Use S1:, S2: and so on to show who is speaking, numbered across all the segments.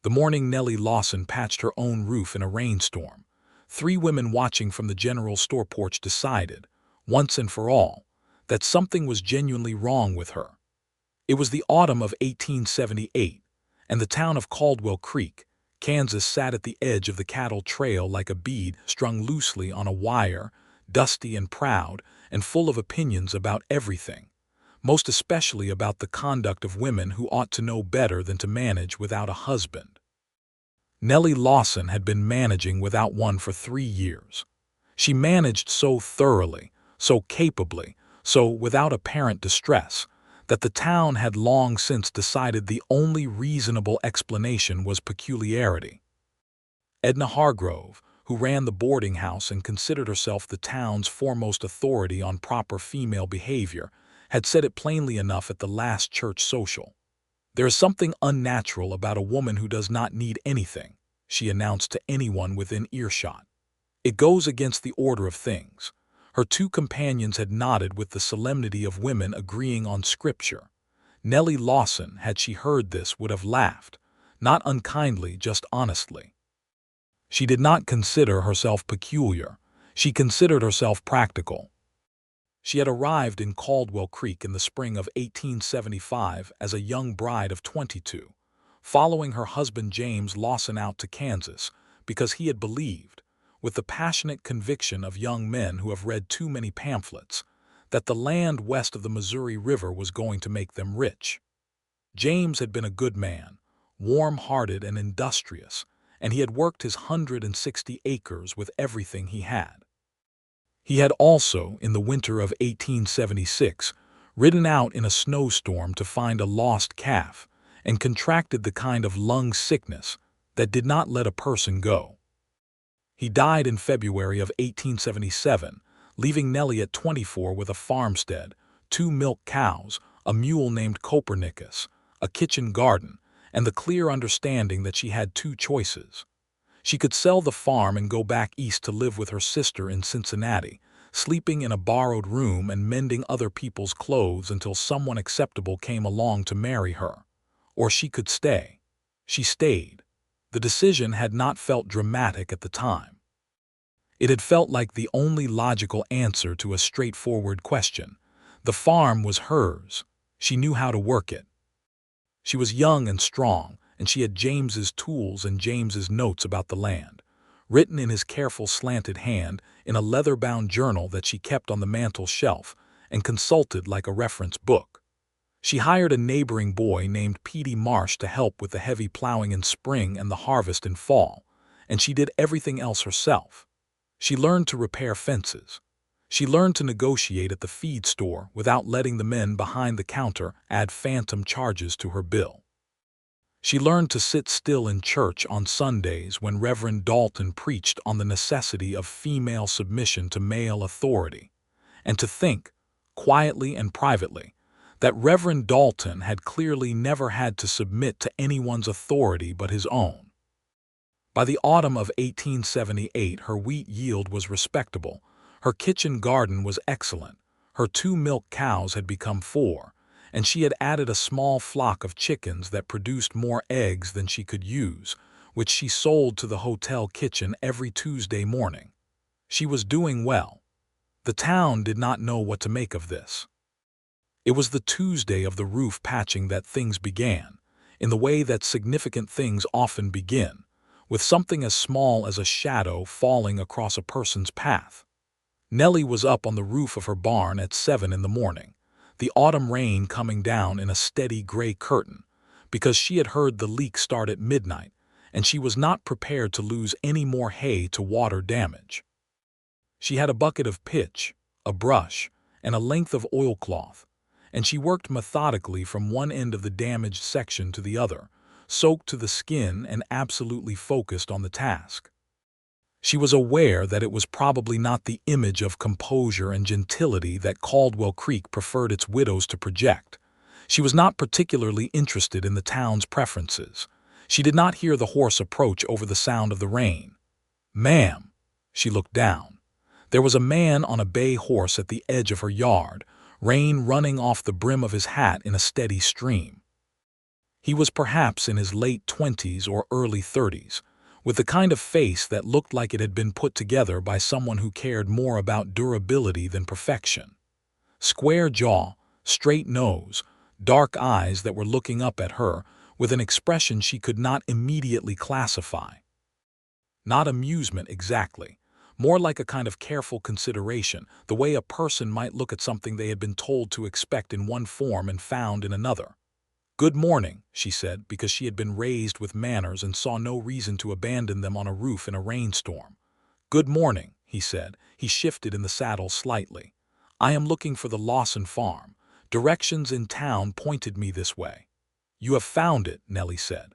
S1: The morning Nellie Lawson patched her own roof in a rainstorm, three women watching from the general store porch decided, once and for all, that something was genuinely wrong with her. It was the autumn of 1878, and the town of Caldwell Creek, Kansas sat at the edge of the cattle trail like a bead strung loosely on a wire, dusty and proud and full of opinions about everything, most especially about the conduct of women who ought to know better than to manage without a husband. Nellie Lawson had been managing without one for 3 years. She managed so thoroughly, so capably, so without apparent distress, that the town had long since decided the only reasonable explanation was peculiarity. Edna Hargrove, who ran the boarding house and considered herself the town's foremost authority on proper female behavior, had said it plainly enough at the last church social. "There is something unnatural about a woman who does not need anything," she announced to anyone within earshot. "It goes against the order of things." Her two companions had nodded with the solemnity of women agreeing on scripture. Nellie Lawson, had she heard this, would have laughed, not unkindly, just honestly. She did not consider herself peculiar. She considered herself practical. She had arrived in Caldwell Creek in the spring of 1875 as a young bride of 22, following her husband James Lawson out to Kansas because he had believed, with the passionate conviction of young men who have read too many pamphlets, that the land west of the Missouri River was going to make them rich. James had been a good man, warm-hearted and industrious, and he had worked his 160 acres with everything he had. He had also, in the winter of 1876, ridden out in a snowstorm to find a lost calf and contracted the kind of lung sickness that did not let a person go. He died in February of 1877, leaving Nellie at 24 with a farmstead, 2 milk cows, a mule named Copernicus, a kitchen garden, and the clear understanding that she had 2 choices. She could sell the farm and go back east to live with her sister in Cincinnati, sleeping in a borrowed room and mending other people's clothes until someone acceptable came along to marry her. Or she could stay. She stayed. The decision had not felt dramatic at the time. It had felt like the only logical answer to a straightforward question. The farm was hers. She knew how to work it. She was young and strong, and she had James's tools and James's notes about the land, written in his careful slanted hand in a leather-bound journal that she kept on the mantel shelf and consulted like a reference book. She hired a neighboring boy named Petey Marsh to help with the heavy plowing in spring and the harvest in fall, and she did everything else herself. She learned to repair fences. She learned to negotiate at the feed store without letting the men behind the counter add phantom charges to her bill. She learned to sit still in church on Sundays when Reverend Dalton preached on the necessity of female submission to male authority, and to think, quietly and privately, that Reverend Dalton had clearly never had to submit to anyone's authority but his own. By the autumn of 1878, her wheat yield was respectable, her kitchen garden was excellent, her 2 milk cows had become 4, and she had added a small flock of chickens that produced more eggs than she could use, which she sold to the hotel kitchen every Tuesday morning. She was doing well. The town did not know what to make of this. It was the Tuesday of the roof patching that things began, in the way that significant things often begin, with something as small as a shadow falling across a person's path. Nellie was up on the roof of her barn at 7 in the morning, the autumn rain coming down in a steady gray curtain, because she had heard the leak start at midnight, and she was not prepared to lose any more hay to water damage. She had a bucket of pitch, a brush, and a length of oilcloth, and she worked methodically from one end of the damaged section to the other, soaked to the skin and absolutely focused on the task. She was aware that it was probably not the image of composure and gentility that Caldwell Creek preferred its widows to project. She was not particularly interested in the town's preferences. She did not hear the horse approach over the sound of the rain. "Ma'am," she looked down. There was a man on a bay horse at the edge of her yard, rain running off the brim of his hat in a steady stream. He was perhaps in his late 20s or early 30s, with the kind of face that looked like it had been put together by someone who cared more about durability than perfection. Square jaw, straight nose, dark eyes that were looking up at her with an expression she could not immediately classify. Not amusement exactly, more like a kind of careful consideration, the way a person might look at something they had been told to expect in one form and found in another. "Good morning," she said, because she had been raised with manners and saw no reason to abandon them on a roof in a rainstorm. "Good morning," he said. He shifted in the saddle slightly. "I am looking for the Lawson farm. Directions in town pointed me this way." "You have found it," Nellie said.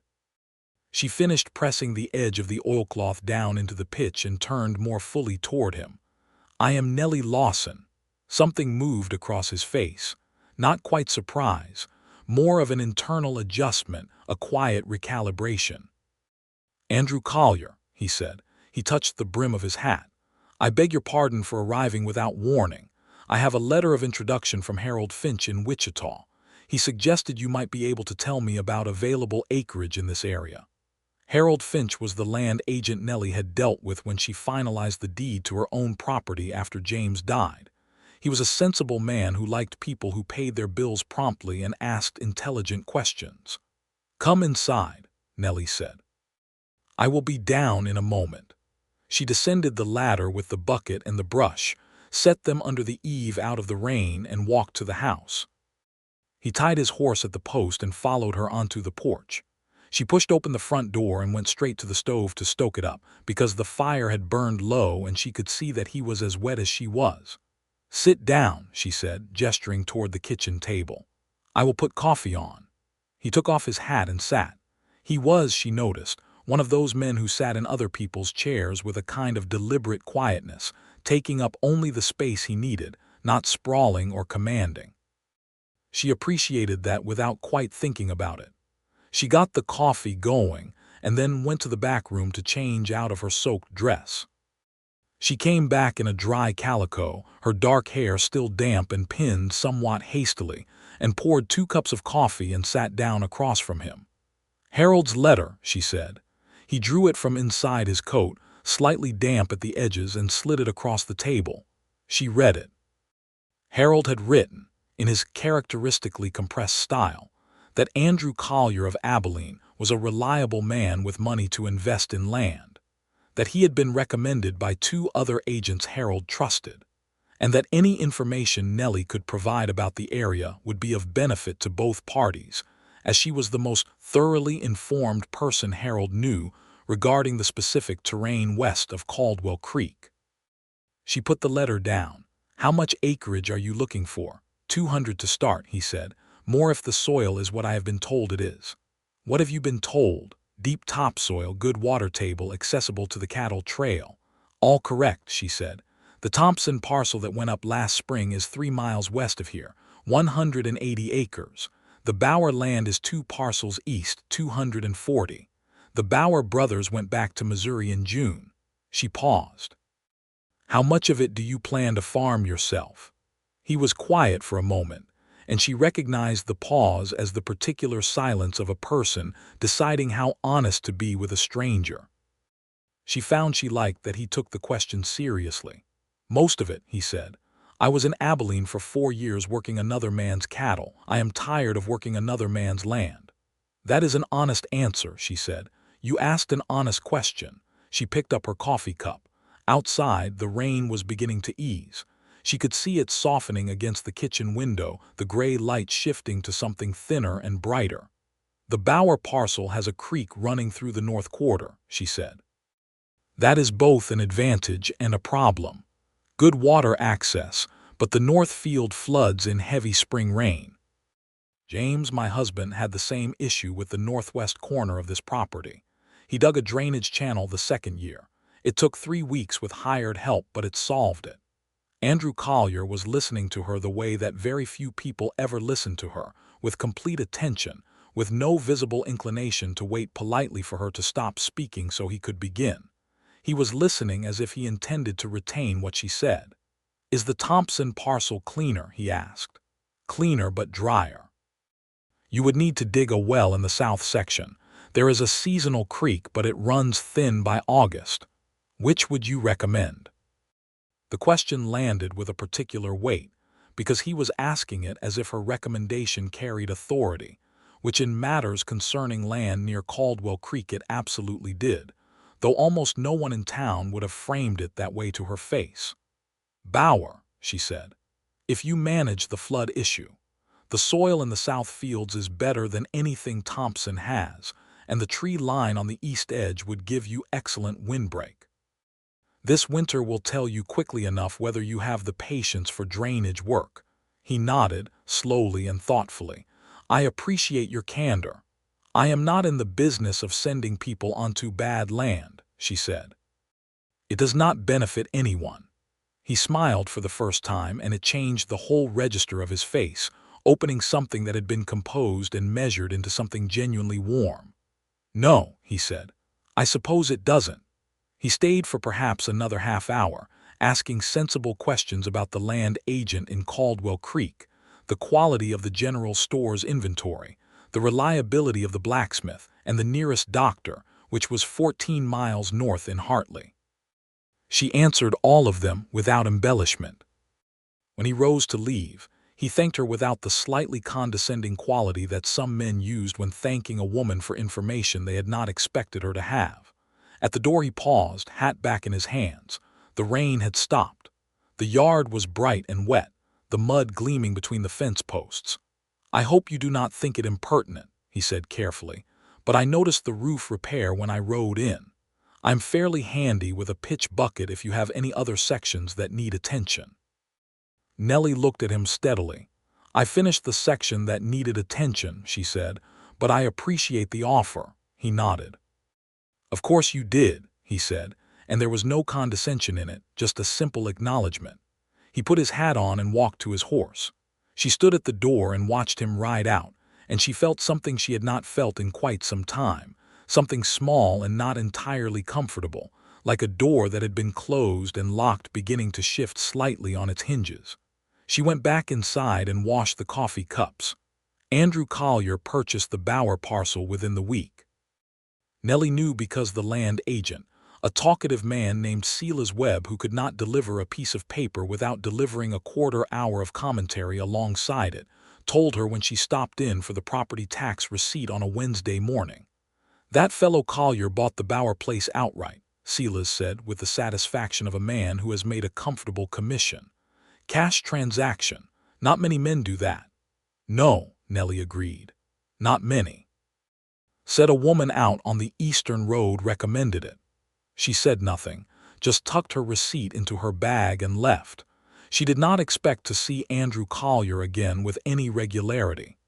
S1: She finished pressing the edge of the oilcloth down into the pitch and turned more fully toward him. "I am Nellie Lawson." Something moved across his face. Not quite surprise, more of an internal adjustment, a quiet recalibration. "Andrew Collier," he said. He touched the brim of his hat. "I beg your pardon for arriving without warning. I have a letter of introduction from Harold Finch in Wichita. He suggested you might be able to tell me about available acreage in this area." Harold Finch was the land agent Nellie had dealt with when she finalized the deed to her own property after James died. He was a sensible man who liked people who paid their bills promptly and asked intelligent questions. "Come inside," Nellie said. "I will be down in a moment." She descended the ladder with the bucket and the brush, set them under the eave out of the rain, and walked to the house. He tied his horse at the post and followed her onto the porch. She pushed open the front door and went straight to the stove to stoke it up, because the fire had burned low and she could see that he was as wet as she was. "Sit down," she said, gesturing toward the kitchen table. "I will put coffee on." He took off his hat and sat. He was, she noticed, one of those men who sat in other people's chairs with a kind of deliberate quietness, taking up only the space he needed, not sprawling or commanding. She appreciated that without quite thinking about it. She got the coffee going and then went to the back room to change out of her soaked dress. She came back in a dry calico, her dark hair still damp and pinned somewhat hastily, and poured 2 cups of coffee and sat down across from him. "Harold's letter," she said. He drew it from inside his coat, slightly damp at the edges, and slid it across the table. She read it. Harold had written, in his characteristically compressed style, that Andrew Collier of Abilene was a reliable man with money to invest in land, that he had been recommended by 2 other agents Harold trusted, and that any information Nellie could provide about the area would be of benefit to both parties, as she was the most thoroughly informed person Harold knew regarding the specific terrain west of Caldwell Creek. She put the letter down. "How much acreage are you looking for?" 200 to start," he said. "More if the soil is what I have been told it is." "What have you been told?" "Deep topsoil, good water table, accessible to the cattle trail." "All correct," she said. "The Thompson parcel that went up last spring is 3 miles west of here, 180 acres. The Bauer land is 2 parcels east, 240. The Bauer brothers went back to Missouri in June." She paused. "How much of it do you plan to farm yourself?" He was quiet for a moment, and she recognized the pause as the particular silence of a person deciding how honest to be with a stranger. She found she liked that he took the question seriously. "Most of it," he said. "I was in Abilene for 4 years working another man's cattle. I am tired of working another man's land." "That is an honest answer," she said. "You asked an honest question." She picked up her coffee cup. Outside, the rain was beginning to ease. She could see it softening against the kitchen window, the gray light shifting to something thinner and brighter. "The Bauer parcel has a creek running through the north quarter," she said. "That is both an advantage and a problem. Good water access, but the north field floods in heavy spring rain. James, my husband, had the same issue with the northwest corner of this property. He dug a drainage channel the second year. It took 3 weeks with hired help, but it solved it." Andrew Collier was listening to her the way that very few people ever listened to her, with complete attention, with no visible inclination to wait politely for her to stop speaking so he could begin. He was listening as if he intended to retain what she said. "Is the Thompson parcel cleaner?" he asked. "Cleaner but drier." You would need to dig a well in the south section. There is a seasonal creek, but it runs thin by August. Which would you recommend? The question landed with a particular weight, because he was asking it as if her recommendation carried authority, which in matters concerning land near Caldwell Creek it absolutely did, though almost no one in town would have framed it that way to her face. Bauer, she said, if you manage the flood issue, the soil in the south fields is better than anything Thompson has, and the tree line on the east edge would give you excellent windbreak. This winter will tell you quickly enough whether you have the patience for drainage work. He nodded, slowly and thoughtfully. I appreciate your candor. I am not in the business of sending people onto bad land, she said. It does not benefit anyone. He smiled for the first time, and it changed the whole register of his face, opening something that had been composed and measured into something genuinely warm. No, he said. I suppose it doesn't. He stayed for perhaps another half-hour, asking sensible questions about the land agent in Caldwell Creek, the quality of the general store's inventory, the reliability of the blacksmith, and the nearest doctor, which was 14 miles north in Hartley. She answered all of them without embellishment. When he rose to leave, he thanked her without the slightly condescending quality that some men used when thanking a woman for information they had not expected her to have. At the door he paused, hat back in his hands. The rain had stopped. The yard was bright and wet, the mud gleaming between the fence posts. I hope you do not think it impertinent, he said carefully, but I noticed the roof repair when I rode in. I'm fairly handy with a pitch bucket if you have any other sections that need attention. Nellie looked at him steadily. I finished the section that needed attention, she said, but I appreciate the offer. He nodded. Of course you did, he said, and there was no condescension in it, just a simple acknowledgement. He put his hat on and walked to his horse. She stood at the door and watched him ride out, and she felt something she had not felt in quite some time, something small and not entirely comfortable, like a door that had been closed and locked beginning to shift slightly on its hinges. She went back inside and washed the coffee cups. Andrew Collier purchased the Bauer parcel within the week. Nellie knew because the land agent, a talkative man named Silas Webb who could not deliver a piece of paper without delivering a quarter-hour of commentary alongside it, told her when she stopped in for the property tax receipt on a Wednesday morning. That fellow Collier bought the Bauer place outright, Silas said with the satisfaction of a man who has made a comfortable commission. Cash transaction. Not many men do that. No, Nellie agreed. Not many. Said a woman out on the eastern road recommended it. She said nothing, just tucked her receipt into her bag and left. She did not expect to see Andrew Collier again with any regularity.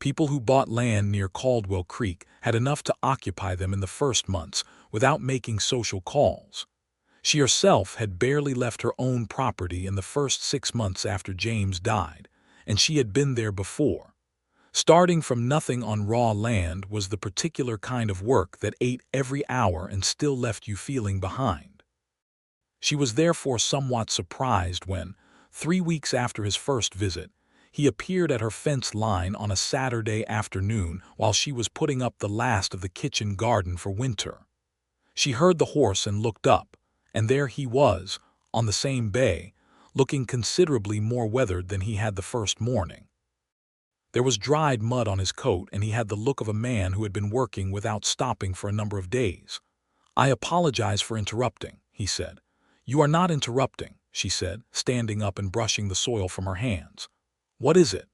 S1: People who bought land near Caldwell Creek had enough to occupy them in the first months without making social calls. She herself had barely left her own property in the first 6 months after James died, and she had been there before. Starting from nothing on raw land was the particular kind of work that ate every hour and still left you feeling behind. She was therefore somewhat surprised when, 3 weeks after his first visit, he appeared at her fence line on a Saturday afternoon while she was putting up the last of the kitchen garden for winter. She heard the horse and looked up, and there he was, on the same bay, looking considerably more weathered than he had the first morning. There was dried mud on his coat, and he had the look of a man who had been working without stopping for a number of days. I apologize for interrupting, he said. You are not interrupting, she said, standing up and brushing the soil from her hands. What is it?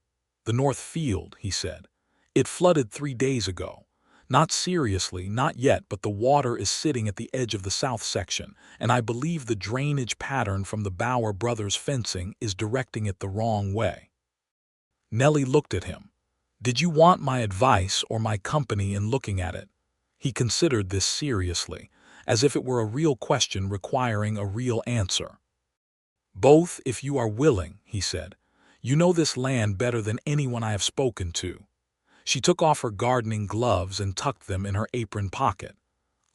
S1: The North Field, he said. It flooded 3 days ago. Not seriously, not yet, but the water is sitting at the edge of the south section, and I believe the drainage pattern from the Bauer brothers' fencing is directing it the wrong way. Nellie looked at him. Did you want my advice or my company in looking at it? He considered this seriously, as if it were a real question requiring a real answer. Both, if you are willing, he said. You know this land better than anyone I have spoken to. She took off her gardening gloves and tucked them in her apron pocket.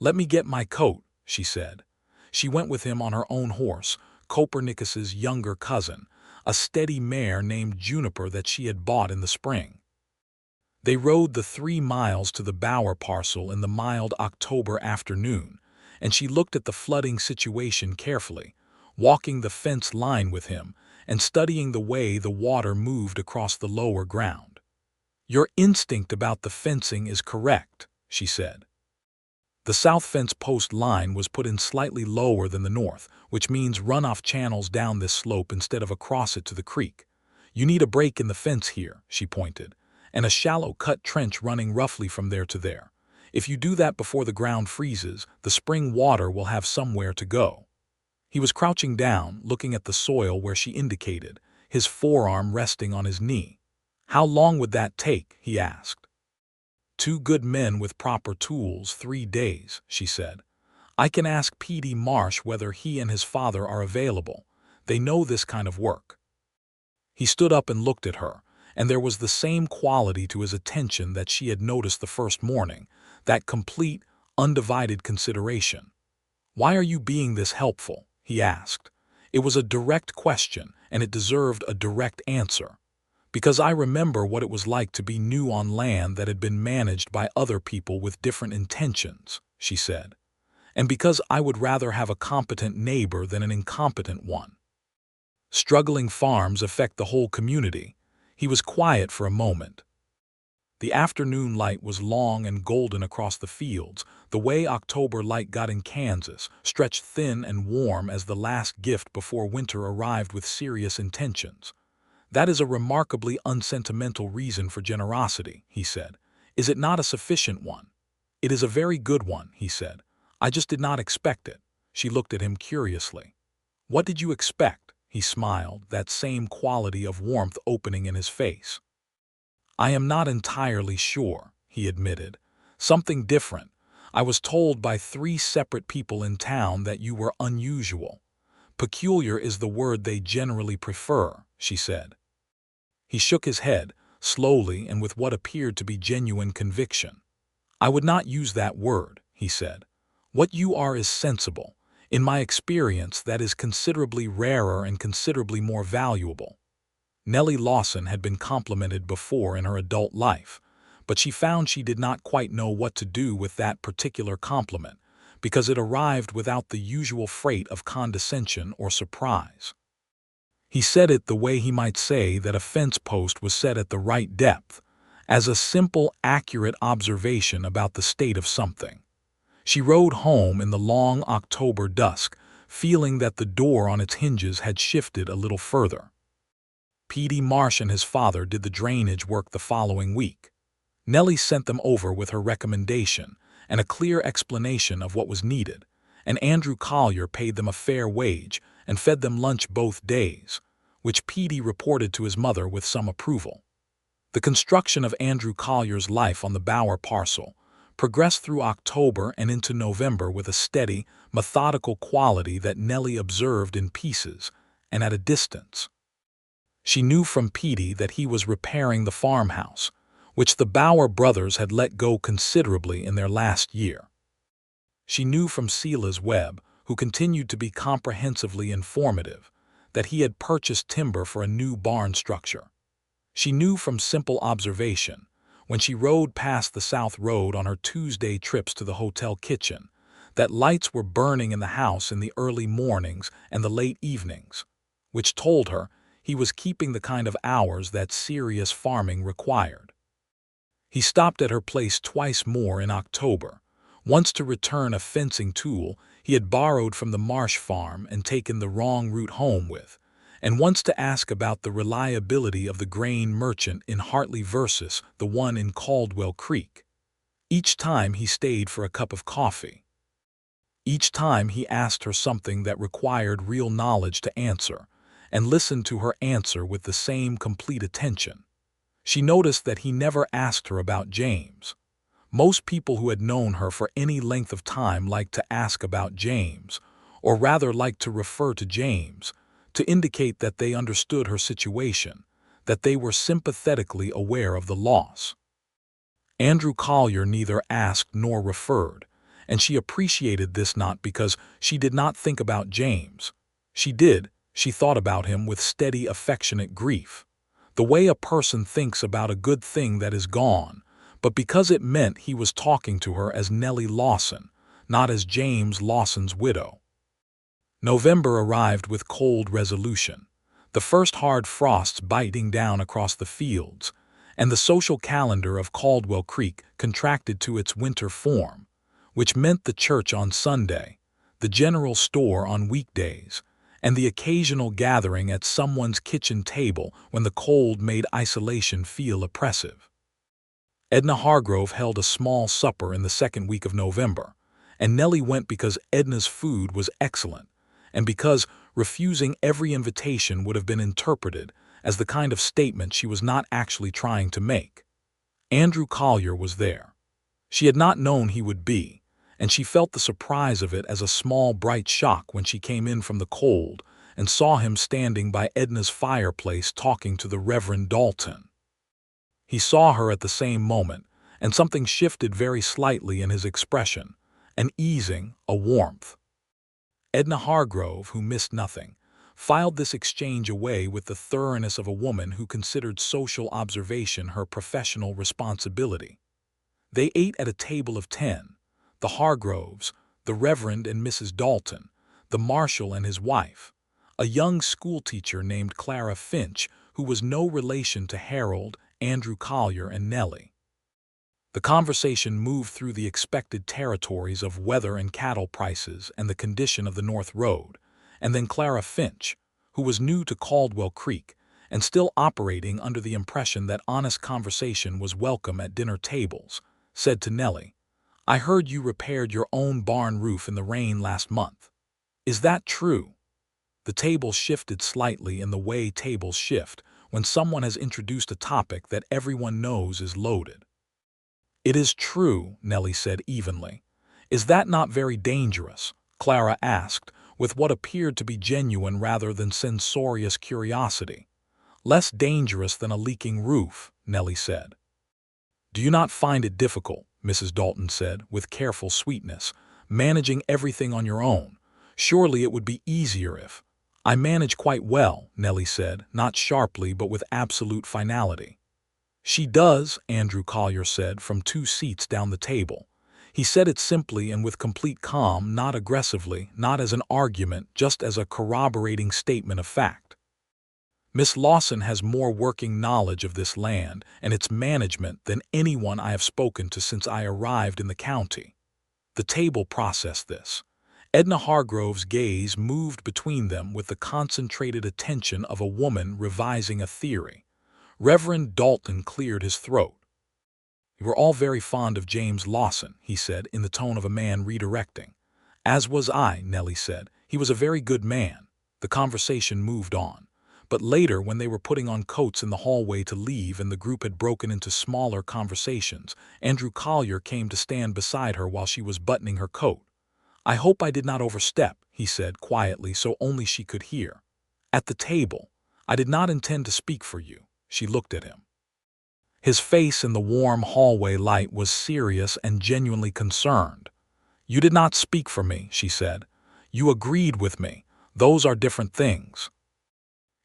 S1: Let me get my coat, she said. She went with him on her own horse, Copernicus's younger cousin, a steady mare named Juniper that she had bought in the spring. They rode the 3 miles to the Bower parcel in the mild October afternoon, and she looked at the flooding situation carefully, walking the fence line with him and studying the way the water moved across the lower ground. "Your instinct about the fencing is correct," she said. The south fence post line was put in slightly lower than the north, which means runoff channels down this slope instead of across it to the creek. "You need a break in the fence here," she pointed, "and a shallow cut trench running roughly from there to there. If you do that before the ground freezes, the spring water will have somewhere to go." He was crouching down, looking at the soil where she indicated, his forearm resting on his knee. "How long would that take?" he asked. "2 good men with proper tools, 3 days," she said. "I can ask P.D. Marsh whether he and his father are available. They know this kind of work." He stood up and looked at her, and there was the same quality to his attention that she had noticed the first morning, that complete, undivided consideration. "Why are you being this helpful?" he asked. It was a direct question, and it deserved a direct answer. "Because I remember what it was like to be new on land that had been managed by other people with different intentions," she said. "And because I would rather have a competent neighbor than an incompetent one. Struggling farms affect the whole community." He was quiet for a moment. The afternoon light was long and golden across the fields, the way October light got in Kansas, stretched thin and warm as the last gift before winter arrived with serious intentions. "That is a remarkably unsentimental reason for generosity," he said. "Is it not a sufficient one?" "It is a very good one," he said. "I just did not expect it." She looked at him curiously. "What did you expect?" He smiled, that same quality of warmth opening in his face. "I am not entirely sure," he admitted. "Something different. I was told by 3 separate people in town that you were unusual. Peculiar is the word they generally prefer," she said. He shook his head, slowly and with what appeared to be genuine conviction. "I would not use that word," he said. "What you are is sensible. In my experience, that is considerably rarer and considerably more valuable." Nellie Lawson had been complimented before in her adult life, but she found she did not quite know what to do with that particular compliment, because it arrived without the usual freight of condescension or surprise. He said it the way he might say that a fence post was set at the right depth, as a simple, accurate observation about the state of something. She rode home in the long October dusk, feeling that the door on its hinges had shifted a little further. P.D. Marsh and his father did the drainage work the following week. Nellie sent them over with her recommendation and a clear explanation of what was needed, and Andrew Collier paid them a fair wage and fed them lunch both days, which P.D. reported to his mother with some approval. The construction of Andrew Collier's life on the Bower parcel progressed through October and into November with a steady, methodical quality that Nellie observed in pieces and at a distance. She knew from Petey that he was repairing the farmhouse, which the Bower brothers had let go considerably in their last year. She knew from Sela's Webb, who continued to be comprehensively informative, that he had purchased timber for a new barn structure. She knew from simple observation, when she rode past the South Road on her Tuesday trips to the hotel kitchen, that lights were burning in the house in the early mornings and the late evenings, which told her he was keeping the kind of hours that serious farming required. He stopped at her place twice more in October, once to return a fencing tool he had borrowed from the Marsh farm and taken the wrong route home with, and once to ask about the reliability of the grain merchant in Hartley versus the one in Caldwell Creek. Each time he stayed for a cup of coffee. Each time he asked her something that required real knowledge to answer, and listened to her answer with the same complete attention. She noticed that he never asked her about James. Most people who had known her for any length of time liked to ask about James, or rather liked to refer to James, to indicate that they understood her situation, that they were sympathetically aware of the loss. Andrew Collier neither asked nor referred, and she appreciated this not because she did not think about James. She did. She thought about him with steady, affectionate grief, the way a person thinks about a good thing that is gone, but because it meant he was talking to her as Nellie Lawson, not as James Lawson's widow. November arrived with cold resolution, the first hard frosts biting down across the fields, and the social calendar of Caldwell Creek contracted to its winter form, which meant the church on Sunday, the general store on weekdays, and the occasional gathering at someone's kitchen table when the cold made isolation feel oppressive. Edna Hargrove held a small supper in the second week of November, and Nellie went because Edna's food was excellent, and because refusing every invitation would have been interpreted as the kind of statement she was not actually trying to make. Andrew Collier was there. She had not known he would be, and she felt the surprise of it as a small, bright shock when she came in from the cold and saw him standing by Edna's fireplace talking to the Reverend Dalton. He saw her at the same moment, and something shifted very slightly in his expression, an easing, a warmth. Edna Hargrove, who missed nothing, filed this exchange away with the thoroughness of a woman who considered social observation her professional responsibility. They ate at a table of 10, the Hargroves, the Reverend and Mrs. Dalton, the Marshal and his wife, a young schoolteacher named Clara Finch, who was no relation to Harold, Andrew Collier, and Nellie. The conversation moved through the expected territories of weather and cattle prices and the condition of the North Road, and then Clara Finch, who was new to Caldwell Creek and still operating under the impression that honest conversation was welcome at dinner tables, said to Nellie, "I heard you repaired your own barn roof in the rain last month. Is that true?" The table shifted slightly in the way tables shift when someone has introduced a topic that everyone knows is loaded. "It is true," Nellie said evenly. "Is that not very dangerous?" Clara asked, with what appeared to be genuine rather than censorious curiosity. "Less dangerous than a leaking roof," Nellie said. "Do you not find it difficult," Mrs. Dalton said, with careful sweetness, "managing everything on your own? Surely it would be easier if—" "I manage quite well," Nellie said, not sharply but with absolute finality. "She does," Andrew Collier said from 2 seats down the table. He said it simply and with complete calm, not aggressively, not as an argument, just as a corroborating statement of fact. "Miss Lawson has more working knowledge of this land and its management than anyone I have spoken to since I arrived in the county." The table processed this. Edna Hargrove's gaze moved between them with the concentrated attention of a woman revising a theory. Reverend Dalton cleared his throat. "You were all very fond of James Lawson," he said in the tone of a man redirecting. "As was I," Nellie said. "He was a very good man." The conversation moved on. But later, when they were putting on coats in the hallway to leave and the group had broken into smaller conversations, Andrew Collier came to stand beside her while she was buttoning her coat. "I hope I did not overstep," he said quietly so only she could hear. "At the table, I did not intend to speak for you." She looked at him. His face in the warm hallway light was serious and genuinely concerned. "You did not speak for me," she said. "You agreed with me. Those are different things."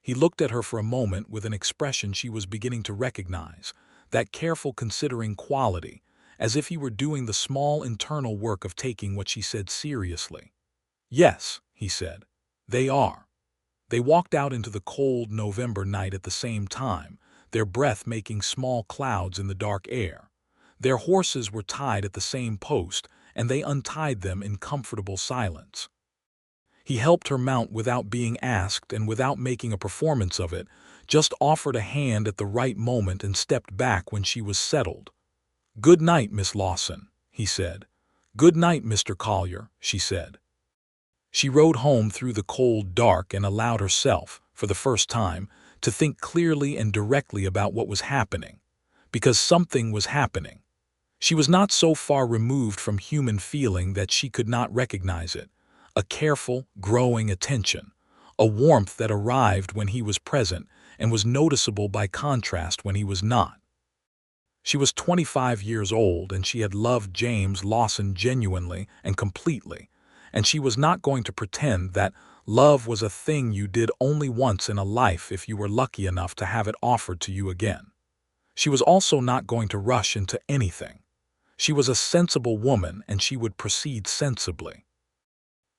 S1: He looked at her for a moment with an expression she was beginning to recognize, that careful considering quality, as if he were doing the small internal work of taking what she said seriously. "Yes," he said, "they are." They walked out into the cold November night at the same time, their breath making small clouds in the dark air. Their horses were tied at the same post, and they untied them in comfortable silence. He helped her mount without being asked and without making a performance of it, just offered a hand at the right moment and stepped back when she was settled. "Good night, Miss Lawson," he said. "Good night, Mr. Collier," she said. She rode home through the cold dark and allowed herself, for the first time, to think clearly and directly about what was happening. Because something was happening. She was not so far removed from human feeling that she could not recognize it. A careful, growing attention. A warmth that arrived when he was present and was noticeable by contrast when he was not. She was 25 years old and she had loved James Lawson genuinely and completely, and she was not going to pretend that love was a thing you did only once in a life if you were lucky enough to have it offered to you again. She was also not going to rush into anything. She was a sensible woman and she would proceed sensibly.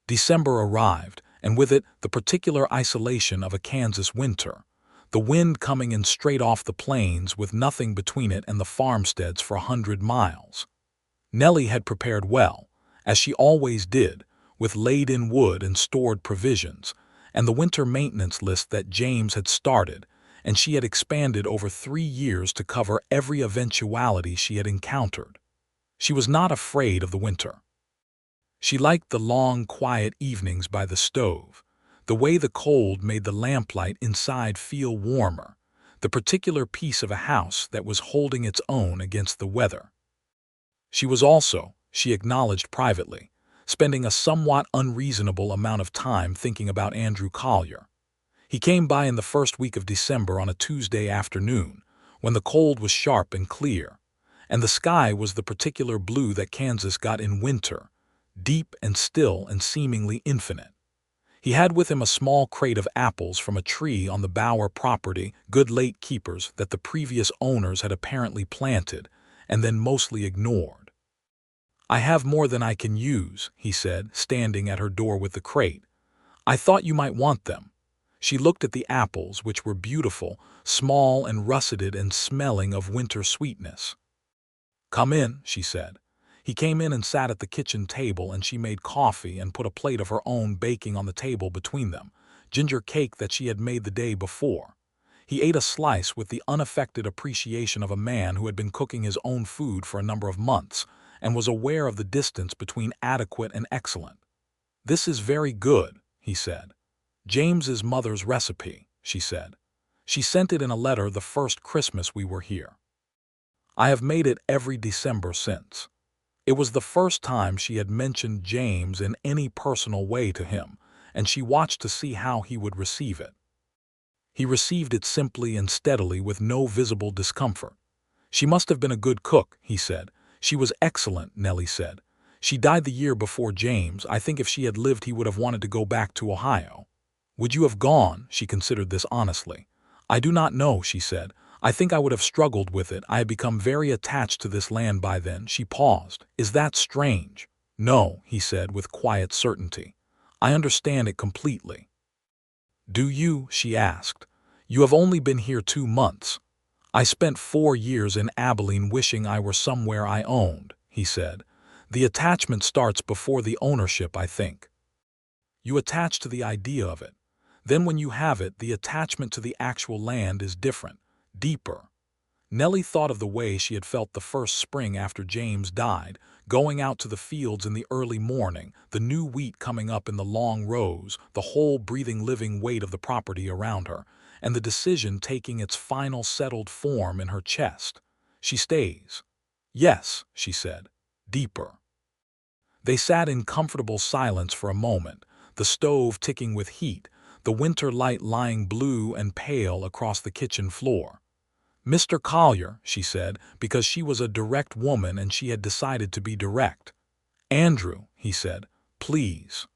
S1: December arrived, and with it the particular isolation of a Kansas winter, the wind coming in straight off the plains with nothing between it and the farmsteads for 100 miles. Nellie had prepared well, as she always did, with laid-in wood and stored provisions, and the winter maintenance list that James had started, and she had expanded over 3 years to cover every eventuality she had encountered. She was not afraid of the winter. She liked the long, quiet evenings by the stove, the way the cold made the lamplight inside feel warmer, the particular piece of a house that was holding its own against the weather. She was also, she acknowledged privately, spending a somewhat unreasonable amount of time thinking about Andrew Collier. He came by in the first week of December on a Tuesday afternoon, when the cold was sharp and clear, and the sky was the particular blue that Kansas got in winter, deep and still and seemingly infinite. He had with him a small crate of apples from a tree on the Bower property, good late keepers that the previous owners had apparently planted and then mostly ignored. "I have more than I can use," he said, standing at her door with the crate. "I thought you might want them." She looked at the apples, which were beautiful, small and russeted and smelling of winter sweetness. "Come in," she said. He came in and sat at the kitchen table, and she made coffee and put a plate of her own baking on the table between them, ginger cake that she had made the day before. He ate a slice with the unaffected appreciation of a man who had been cooking his own food for a number of months and was aware of the distance between adequate and excellent. "This is very good," he said. "James's mother's recipe," she said. "She sent it in a letter the first Christmas we were here. I have made it every December since." It was the first time she had mentioned James in any personal way to him, and she watched to see how he would receive it. He received it simply and steadily with no visible discomfort. "She must have been a good cook," he said. "She was excellent," Nellie said. "She died the year before James. I think if she had lived he would have wanted to go back to Ohio." "Would you have gone?" She considered this honestly. "I do not know," she said. "I think I would have struggled with it. I had become very attached to this land by then." She paused. "Is that strange?" "No," he said with quiet certainty. "I understand it completely." "Do you?" she asked. "You have only been here 2 months." "I spent 4 years in Abilene wishing I were somewhere I owned," he said. "The attachment starts before the ownership, I think. You attach to the idea of it. Then when you have it, the attachment to the actual land is different, deeper." Nellie thought of the way she had felt the first spring after James died, going out to the fields in the early morning, the new wheat coming up in the long rows, the whole breathing living weight of the property around her, and the decision taking its final settled form in her chest. "She stays." "Yes," she said, "deeper." They sat in comfortable silence for a moment, the stove ticking with heat, the winter light lying blue and pale across the kitchen floor. "Mr. Collier," she said, because she was a direct woman and she had decided to be direct. "Andrew," he said, "please."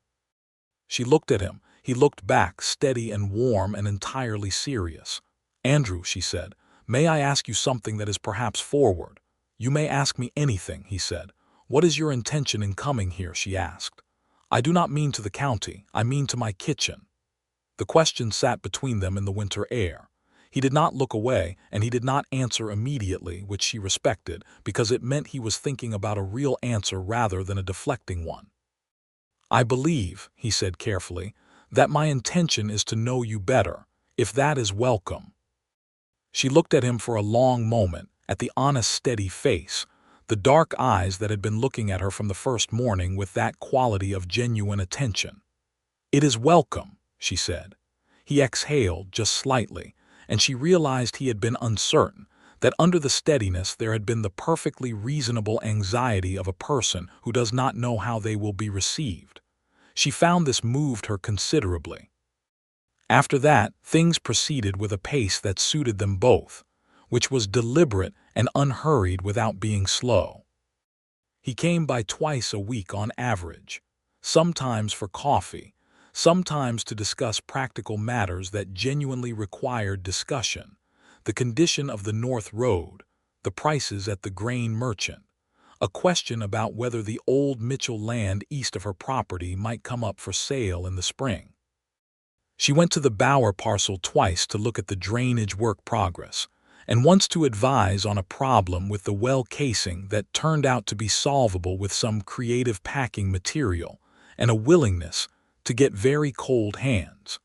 S1: She looked at him. He looked back, steady and warm and entirely serious. "Andrew," she said, "may I ask you something that is perhaps forward?" "You may ask me anything," he said. "What is your intention in coming here?" she asked. "I do not mean to the county. I mean to my kitchen." The question sat between them in the winter air. He did not look away, and he did not answer immediately, which she respected, because it meant he was thinking about a real answer rather than a deflecting one. "I believe," he said carefully, "that my intention is to know you better, if that is welcome." She looked at him for a long moment, at the honest, steady face, the dark eyes that had been looking at her from the first morning with that quality of genuine attention. "It is welcome," she said. He exhaled just slightly, and she realized he had been uncertain, that under the steadiness there had been the perfectly reasonable anxiety of a person who does not know how they will be received. She found this moved her considerably. After that, things proceeded with a pace that suited them both, which was deliberate and unhurried without being slow. He came by twice a week on average, sometimes for coffee, sometimes to discuss practical matters that genuinely required discussion. the condition of the North Road, the prices at the grain merchant, a question about whether the old Mitchell land east of her property might come up for sale in the spring. She went to the Bower parcel twice to look at the drainage work progress, and once to advise on a problem with the well casing that turned out to be solvable with some creative packing material and a willingness to get very cold hands.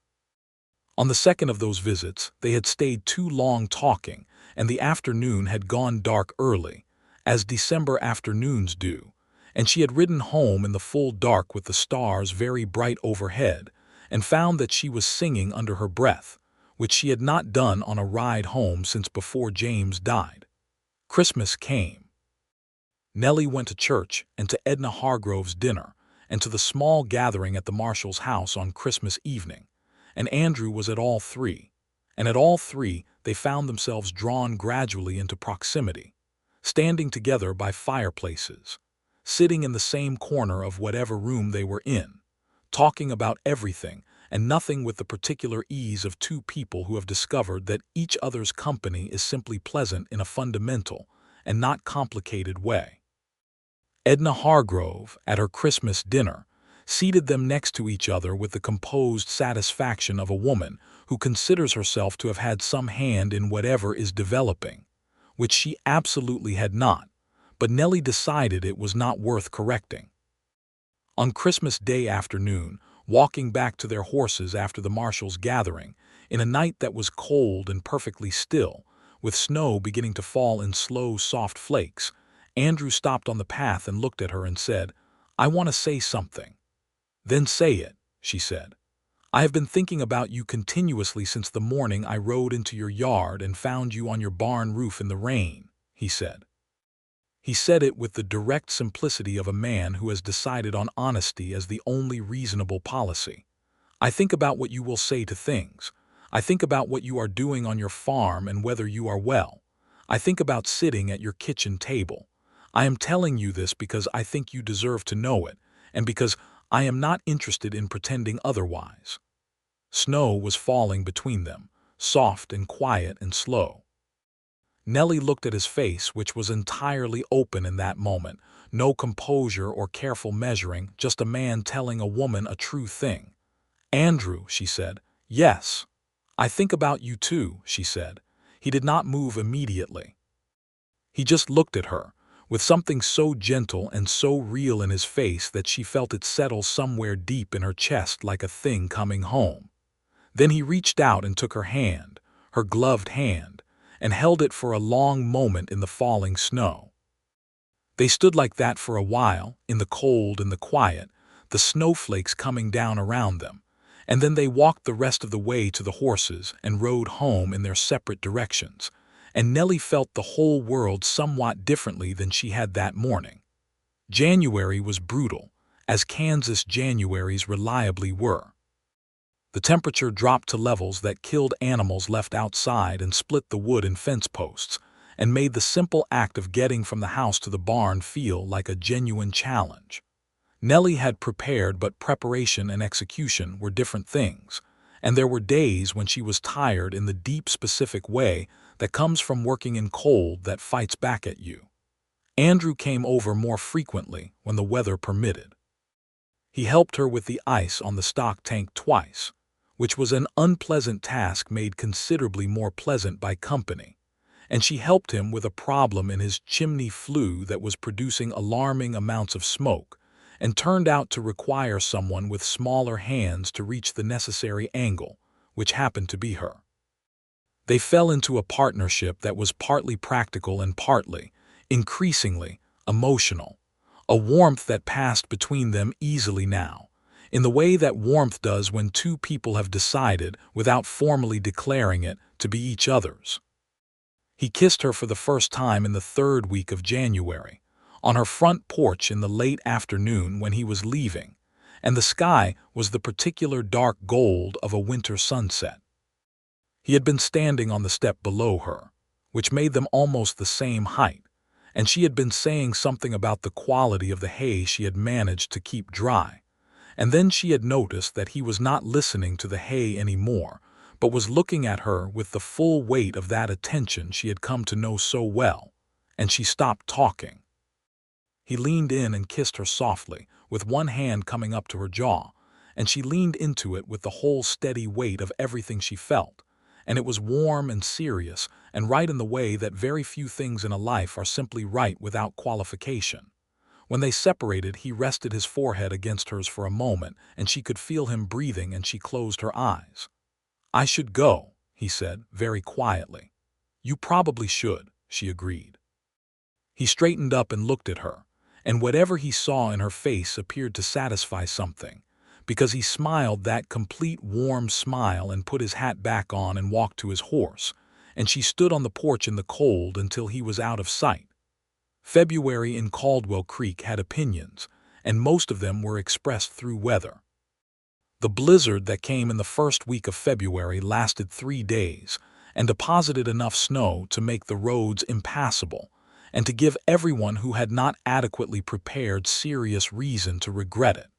S1: On the second of those visits, they had stayed too long talking, and the afternoon had gone dark early, as December afternoons do, and she had ridden home in the full dark with the stars very bright overhead, and found that she was singing under her breath, which she had not done on a ride home since before James died. Christmas came. Nellie went to church and to Edna Hargrove's dinner, and to the small gathering at the Marshall's house on Christmas evening, and Andrew was at all three, and at all three they found themselves drawn gradually into proximity, standing together by fireplaces, sitting in the same corner of whatever room they were in, talking about everything and nothing with the particular ease of two people who have discovered that each other's company is simply pleasant in a fundamental and not complicated way. Edna Hargrove, at her Christmas dinner, seated them next to each other with the composed satisfaction of a woman who considers herself to have had some hand in whatever is developing, which she absolutely had not, but Nellie decided it was not worth correcting. On Christmas Day afternoon, walking back to their horses after the Marshall's gathering, in a night that was cold and perfectly still, with snow beginning to fall in slow, soft flakes, Andrew stopped on the path and looked at her and said, "I want to say something." "Then say it," she said. "I have been thinking about you continuously since the morning I rode into your yard and found you on your barn roof in the rain," he said. He said it with the direct simplicity of a man who has decided on honesty as the only reasonable policy. "I think about what you will say to things. I think about what you are doing on your farm and whether you are well. I think about sitting at your kitchen table. I am telling you this because I think you deserve to know it, and because I am not interested in pretending otherwise." Snow was falling between them, soft and quiet and slow. Nellie looked at his face, which was entirely open in that moment, no composure or careful measuring, just a man telling a woman a true thing. "Andrew," she said. "Yes. I think about you too," she said. He did not move immediately. He just looked at her, with something so gentle and so real in his face that she felt it settle somewhere deep in her chest like a thing coming home. Then he reached out and took her hand, her gloved hand, and held it for a long moment in the falling snow. They stood like that for a while, in the cold and the quiet, the snowflakes coming down around them, and then they walked the rest of the way to the horses and rode home in their separate directions, and Nellie felt the whole world somewhat differently than she had that morning. January was brutal, as Kansas Januaries reliably were. The temperature dropped to levels that killed animals left outside and split the wood and fence posts, and made the simple act of getting from the house to the barn feel like a genuine challenge. Nellie had prepared, but preparation and execution were different things, and there were days when she was tired in the deep specific way that comes from working in cold that fights back at you. Andrew came over more frequently when the weather permitted. He helped her with the ice on the stock tank twice, which was an unpleasant task made considerably more pleasant by company, and she helped him with a problem in his chimney flue that was producing alarming amounts of smoke and turned out to require someone with smaller hands to reach the necessary angle, which happened to be her. They fell into a partnership that was partly practical and partly, increasingly, emotional, a warmth that passed between them easily now, in the way that warmth does when two people have decided, without formally declaring it, to be each other's. He kissed her for the first time in the third week of January, on her front porch in the late afternoon when he was leaving, and the sky was the particular dark gold of a winter sunset. He had been standing on the step below her, which made them almost the same height, and she had been saying something about the quality of the hay she had managed to keep dry, and then she had noticed that he was not listening to the hay anymore, but was looking at her with the full weight of that attention she had come to know so well, and she stopped talking. He leaned in and kissed her softly, with one hand coming up to her jaw, and she leaned into it with the whole steady weight of everything she felt, and it was warm and serious and right in the way that very few things in a life are simply right without qualification. When they separated, he rested his forehead against hers for a moment, and she could feel him breathing, and she closed her eyes. "I should go," he said, very quietly. "You probably should," she agreed. He straightened up and looked at her, and whatever he saw in her face appeared to satisfy something, because he smiled that complete warm smile and put his hat back on and walked to his horse, and she stood on the porch in the cold until he was out of sight. February in Caldwell Creek had opinions, and most of them were expressed through weather. The blizzard that came in the first week of February lasted 3 days and deposited enough snow to make the roads impassable and to give everyone who had not adequately prepared serious reason to regret it.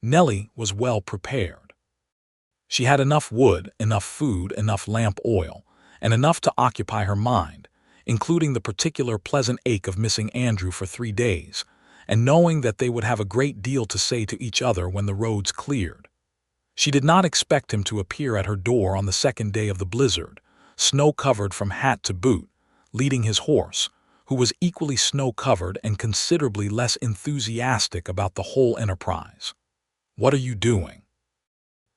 S1: Nellie was well prepared. She had enough wood, enough food, enough lamp oil, and enough to occupy her mind, including the particular pleasant ache of missing Andrew for 3 days, and knowing that they would have a great deal to say to each other when the roads cleared. She did not expect him to appear at her door on the second day of the blizzard, snow-covered from hat to boot, leading his horse, who was equally snow-covered and considerably less enthusiastic about the whole enterprise. "What are you doing?"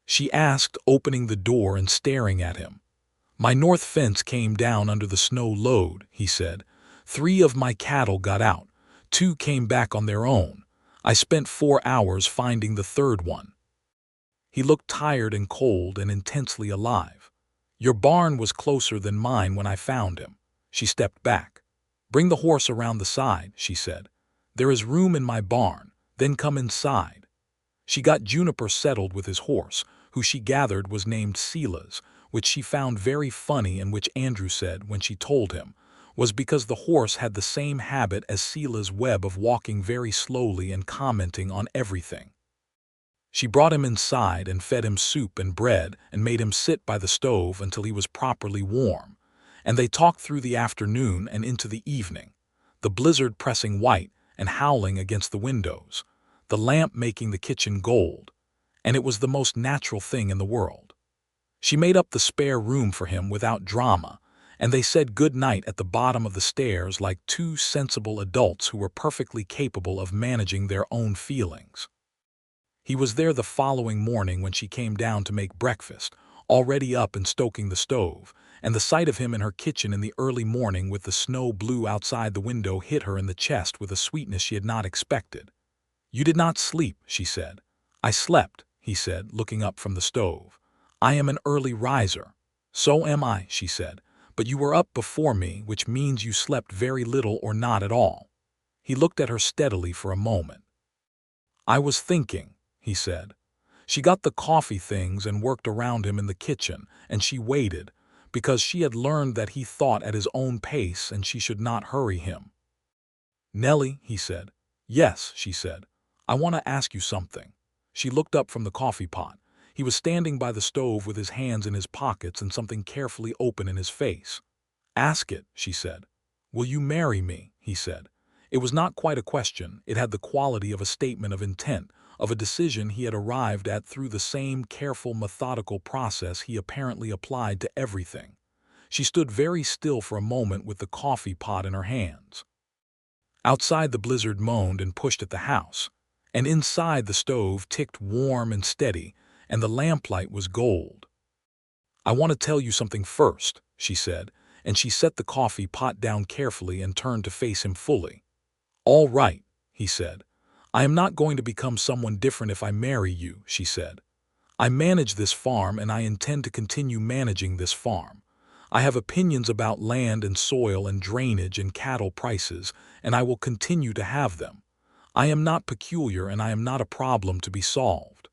S1: she asked, opening the door and staring at him. "My north fence came down under the snow load," he said. "3 of my cattle got out. 2 came back on their own. I spent 4 hours finding the 3rd one." He looked tired and cold and intensely alive. "Your barn was closer than mine when I found him." She stepped back. "Bring the horse around the side," she said. "There is room in my barn. Then come inside." She got Juniper settled with his horse, who she gathered was named Sela's, which she found very funny and which Andrew said, when she told him, was because the horse had the same habit as Sela's Webb of walking very slowly and commenting on everything. She brought him inside and fed him soup and bread and made him sit by the stove until he was properly warm, and they talked through the afternoon and into the evening, the blizzard pressing white and howling against the windows, the lamp making the kitchen gold, and it was the most natural thing in the world. She made up the spare room for him without drama, and they said good night at the bottom of the stairs like 2 sensible adults who were perfectly capable of managing their own feelings. He was there the following morning when she came down to make breakfast, already up and stoking the stove, and the sight of him in her kitchen in the early morning with the snow blue outside the window hit her in the chest with a sweetness she had not expected. "You did not sleep," she said. "I slept," he said, looking up from the stove. "I am an early riser." "So am I," she said, "but you were up before me, which means you slept very little or not at all." He looked at her steadily for a moment. "I was thinking," he said. She got the coffee things and worked around him in the kitchen, and she waited, because she had learned that he thought at his own pace and she should not hurry him. "Nellie," he said. "Yes," she said. "I want to ask you something." She looked up from the coffee pot. He was standing by the stove with his hands in his pockets and something carefully open in his face. "Ask it," she said. "Will you marry me?" he said. It was not quite a question. It had the quality of a statement of intent, of a decision he had arrived at through the same careful, methodical process he apparently applied to everything. She stood very still for a moment with the coffee pot in her hands. Outside, the blizzard moaned and pushed at the house, and inside the stove ticked warm and steady, and the lamplight was gold. "I want to tell you something first," she said, and she set the coffee pot down carefully and turned to face him fully. "All right," he said. "I am not going to become someone different if I marry you," she said. "I manage this farm and I intend to continue managing this farm. I have opinions about land and soil and drainage and cattle prices, and I will continue to have them. I am not peculiar and I am not a problem to be solved.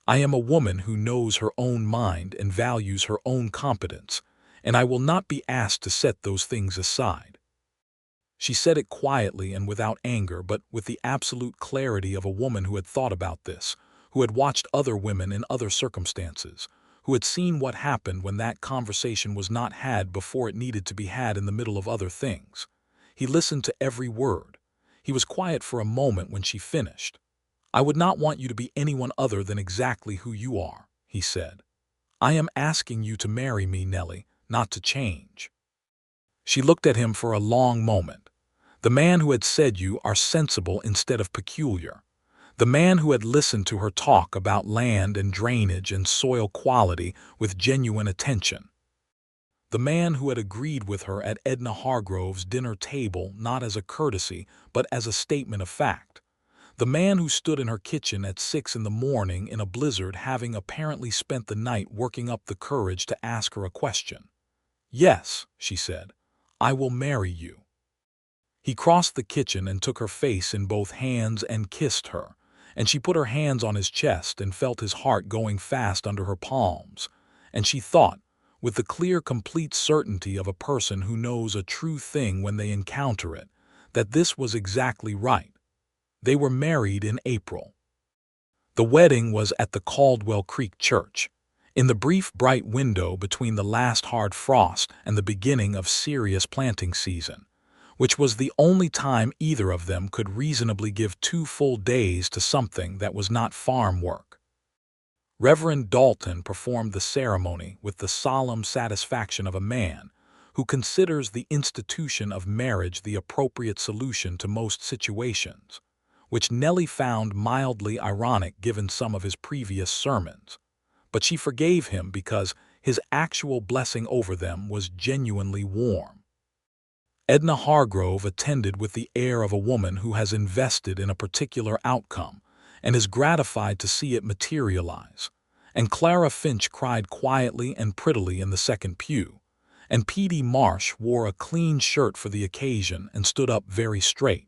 S1: I am a woman who knows her own mind and values her own competence, and I will not be asked to set those things aside." She said it quietly and without anger, but with the absolute clarity of a woman who had thought about this, who had watched other women in other circumstances, who had seen what happened when that conversation was not had before it needed to be had in the middle of other things. He listened to every word. He was quiet for a moment when she finished. "I would not want you to be anyone other than exactly who you are," he said. "I am asking you to marry me, Nellie, not to change." She looked at him for a long moment. The man who had said you are sensible instead of peculiar. The man who had listened to her talk about land and drainage and soil quality with genuine attention. The man who had agreed with her at Edna Hargrove's dinner table not as a courtesy but as a statement of fact. The man who stood in her kitchen at 6 in the morning in a blizzard, having apparently spent the night working up the courage to ask her a question. "Yes," she said, "I will marry you." He crossed the kitchen and took her face in both hands and kissed her, and she put her hands on his chest and felt his heart going fast under her palms, and she thought, with the clear, complete certainty of a person who knows a true thing when they encounter it, that this was exactly right. They were married in April. The wedding was at the Caldwell Creek Church, in the brief bright window between the last hard frost and the beginning of serious planting season, which was the only time either of them could reasonably give 2 full days to something that was not farm work. Reverend Dalton performed the ceremony with the solemn satisfaction of a man who considers the institution of marriage the appropriate solution to most situations, which Nellie found mildly ironic given some of his previous sermons, but she forgave him because his actual blessing over them was genuinely warm. Edna Hargrove attended with the air of a woman who has invested in a particular outcome and is gratified to see it materialize, and Clara Finch cried quietly and prettily in the second pew, and Petey Marsh wore a clean shirt for the occasion and stood up very straight.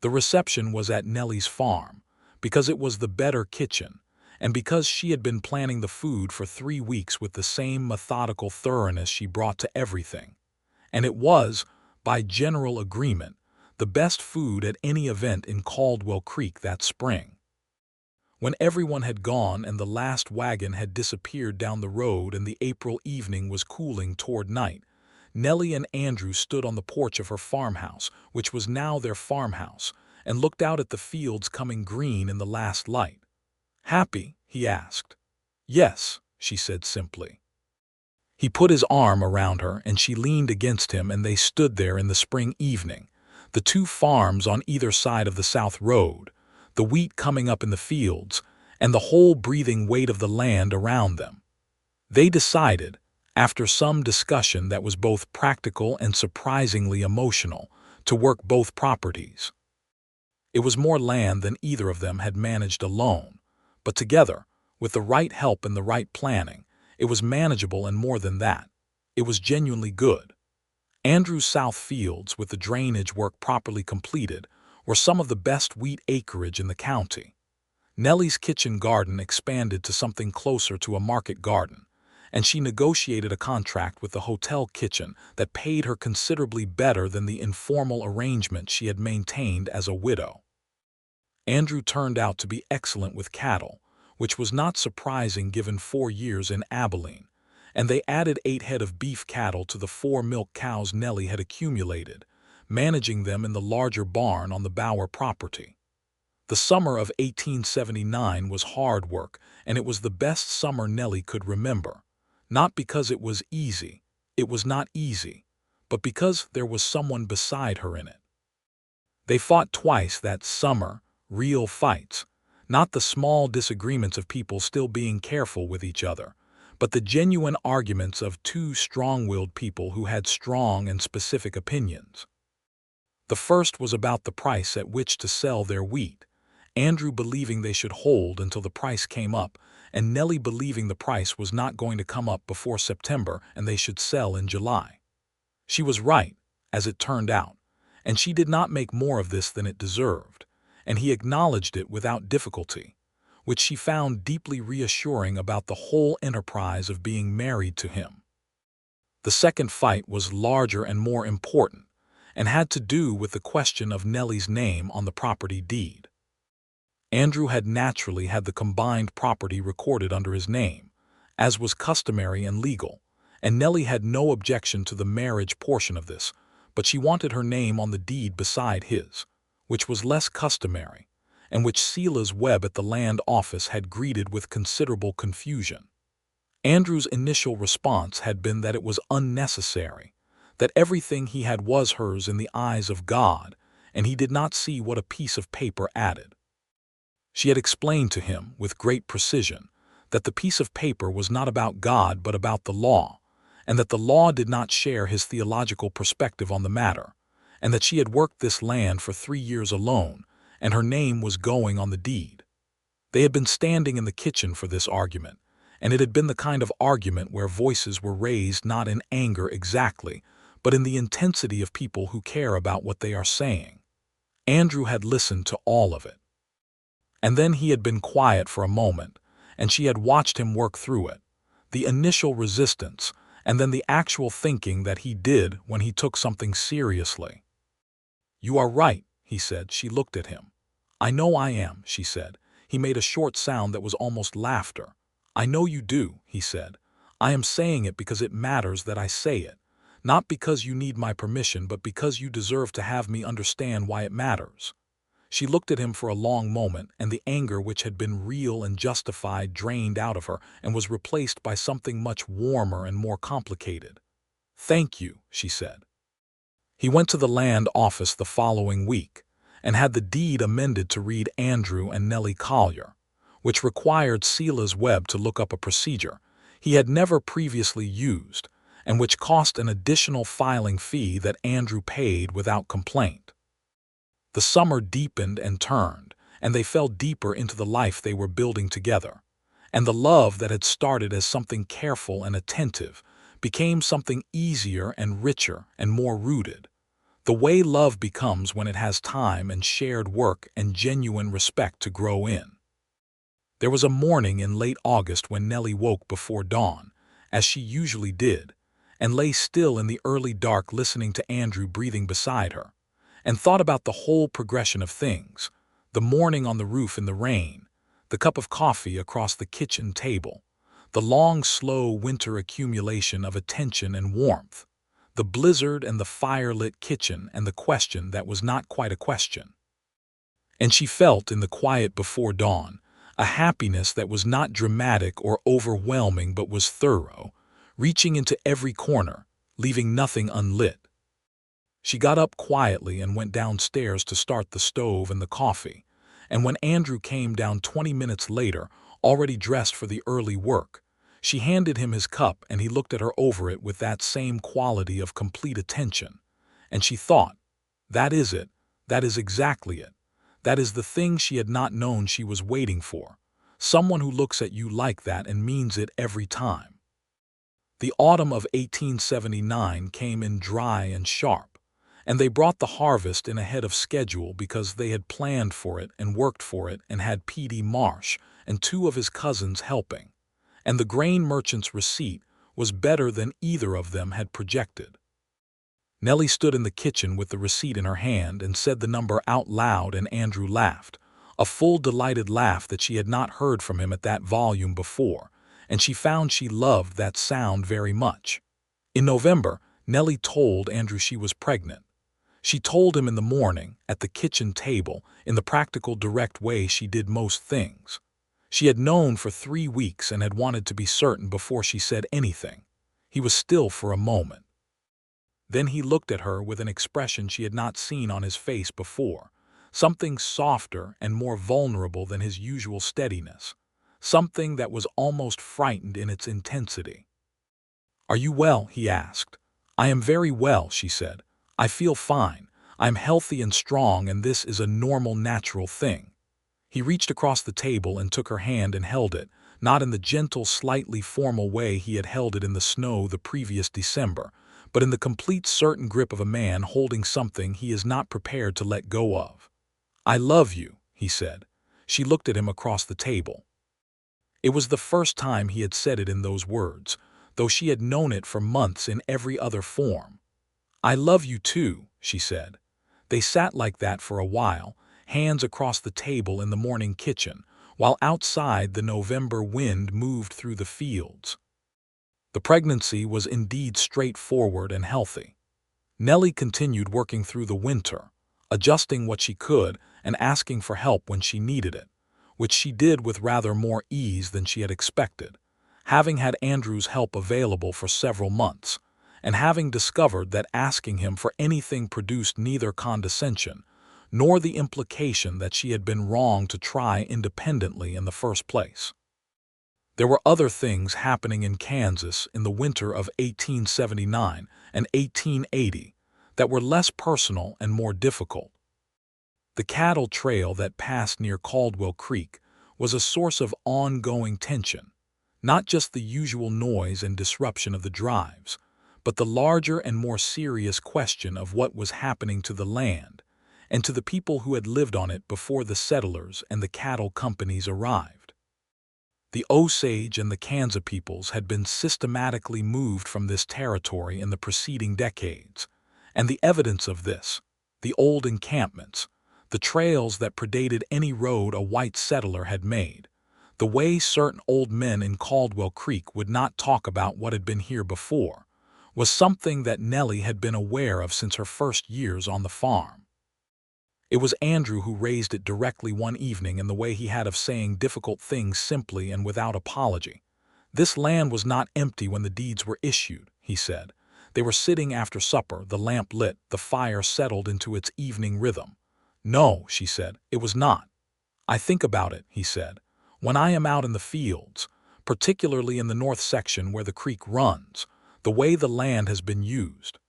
S1: The reception was at Nellie's farm, because it was the better kitchen, and because she had been planning the food for 3 weeks with the same methodical thoroughness she brought to everything. And it was, by general agreement, the best food at any event in Caldwell Creek that spring. When everyone had gone and the last wagon had disappeared down the road and the April evening was cooling toward night, Nellie and Andrew stood on the porch of her farmhouse, which was now their farmhouse, and looked out at the fields coming green in the last light. "Happy?" he asked. "Yes," she said simply. He put his arm around her and she leaned against him, and they stood there in the spring evening, the 2 farms on either side of the south road, the wheat coming up in the fields, and the whole breathing weight of the land around them. They decided, after some discussion that was both practical and surprisingly emotional, to work both properties. It was more land than either of them had managed alone, but together, with the right help and the right planning, it was manageable, and more than that, it was genuinely good. Andrew's south fields, with the drainage work properly completed, were some of the best wheat acreage in the county. Nellie's kitchen garden expanded to something closer to a market garden, and she negotiated a contract with the hotel kitchen that paid her considerably better than the informal arrangement she had maintained as a widow. Andrew turned out to be excellent with cattle, which was not surprising given 4 years in Abilene, and they added 8 head of beef cattle to the 4 milk cows Nellie had accumulated, managing them in the larger barn on the Bower property. The summer of 1879 was hard work, and it was the best summer Nellie could remember. Not because it was easy, it was not easy, but because there was someone beside her in it. They fought twice that summer, real fights, not the small disagreements of people still being careful with each other, but the genuine arguments of 2 strong-willed people who had strong and specific opinions. The first was about the price at which to sell their wheat, Andrew believing they should hold until the price came up, and Nellie believing the price was not going to come up before September and they should sell in July. She was right, as it turned out, and she did not make more of this than it deserved, and he acknowledged it without difficulty, which she found deeply reassuring about the whole enterprise of being married to him. The second fight was larger and more important, and had to do with the question of Nellie's name on the property deed. Andrew had naturally had the combined property recorded under his name, as was customary and legal, and Nellie had no objection to the marriage portion of this, but she wanted her name on the deed beside his, which was less customary, and which Silas Webb at the land office had greeted with considerable confusion. Andrew's initial response had been that it was unnecessary, that everything he had was hers in the eyes of God, and he did not see what a piece of paper added. She had explained to him, with great precision, that the piece of paper was not about God but about the law, and that the law did not share his theological perspective on the matter, and that she had worked this land for 3 years alone, and her name was going on the deed. They had been standing in the kitchen for this argument, and it had been the kind of argument where voices were raised not in anger exactly, but in the intensity of people who care about what they are saying. Andrew had listened to all of it. And then he had been quiet for a moment, and she had watched him work through it, the initial resistance, and then the actual thinking that he did when he took something seriously. "You are right," he said. She looked at him. "I know I am," she said. He made a short sound that was almost laughter. "I know you do," he said. "I am saying it because it matters that I say it, not because you need my permission, but because you deserve to have me understand why it matters." She looked at him for a long moment, and the anger which had been real and justified drained out of her and was replaced by something much warmer and more complicated. "Thank you," she said. He went to the land office the following week and had the deed amended to read Andrew and Nellie Collier, which required Silas Webb to look up a procedure he had never previously used and which cost an additional filing fee that Andrew paid without complaint. The summer deepened and turned, and they fell deeper into the life they were building together, and the love that had started as something careful and attentive became something easier and richer and more rooted, the way love becomes when it has time and shared work and genuine respect to grow in. There was a morning in late August when Nellie woke before dawn, as she usually did, and lay still in the early dark listening to Andrew breathing beside her, and thought about the whole progression of things, the morning on the roof in the rain, the cup of coffee across the kitchen table, the long, slow winter accumulation of attention and warmth, the blizzard and the fire-lit kitchen, and the question that was not quite a question. And she felt in the quiet before dawn a happiness that was not dramatic or overwhelming but was thorough, reaching into every corner, leaving nothing unlit. She got up quietly and went downstairs to start the stove and the coffee, and when Andrew came down 20 minutes later, already dressed for the early work, she handed him his cup and he looked at her over it with that same quality of complete attention. And she thought, that is it, that is exactly it, that is the thing she had not known she was waiting for, someone who looks at you like that and means it every time. The autumn of 1879 came in dry and sharp, and they brought the harvest in ahead of schedule because they had planned for it and worked for it and had P.D. Marsh and 2 of his cousins helping, and the grain merchant's receipt was better than either of them had projected. Nellie stood in the kitchen with the receipt in her hand and said the number out loud, and Andrew laughed, a full delighted laugh that she had not heard from him at that volume before, and she found she loved that sound very much. In November, Nellie told Andrew she was pregnant. She told him in the morning, at the kitchen table, in the practical, direct way she did most things. She had known for 3 weeks and had wanted to be certain before she said anything. He was still for a moment. Then he looked at her with an expression she had not seen on his face before, something softer and more vulnerable than his usual steadiness, something that was almost frightened in its intensity. "Are you well?" he asked. "I am very well," she said. "I feel fine. I'm healthy and strong, and this is a normal, natural thing." He reached across the table and took her hand and held it, not in the gentle, slightly formal way he had held it in the snow the previous December, but in the complete, certain grip of a man holding something he is not prepared to let go of. "I love you," he said. She looked at him across the table. It was the first time he had said it in those words, though she had known it for months in every other form. "I love you too," she said. They sat like that for a while, hands across the table in the morning kitchen, while outside the November wind moved through the fields. The pregnancy was indeed straightforward and healthy. Nellie continued working through the winter, adjusting what she could and asking for help when she needed it, which she did with rather more ease than she had expected, having had Andrew's help available for several months, and having discovered that asking him for anything produced neither condescension nor the implication that she had been wrong to try independently in the first place. There were other things happening in Kansas in the winter of 1879 and 1880 that were less personal and more difficult. The cattle trail that passed near Caldwell Creek was a source of ongoing tension, not just the usual noise and disruption of the drives, but the larger and more serious question of what was happening to the land and to the people who had lived on it before the settlers and the cattle companies arrived. The Osage and the Kansas peoples had been systematically moved from this territory in the preceding decades, and the evidence of this, the old encampments, the trails that predated any road a white settler had made, the way certain old men in Caldwell Creek would not talk about what had been here before, was something that Nellie had been aware of since her first years on the farm. It was Andrew who raised it directly one evening in the way he had of saying difficult things simply and without apology. This land was not empty when the deeds were issued, he said. They were sitting after supper, the lamp lit, the fire settled into its evening rhythm. No, she said, it was not. I think about it, he said, when I am out in the fields, particularly in the north section where the creek runs, the way the land has been used.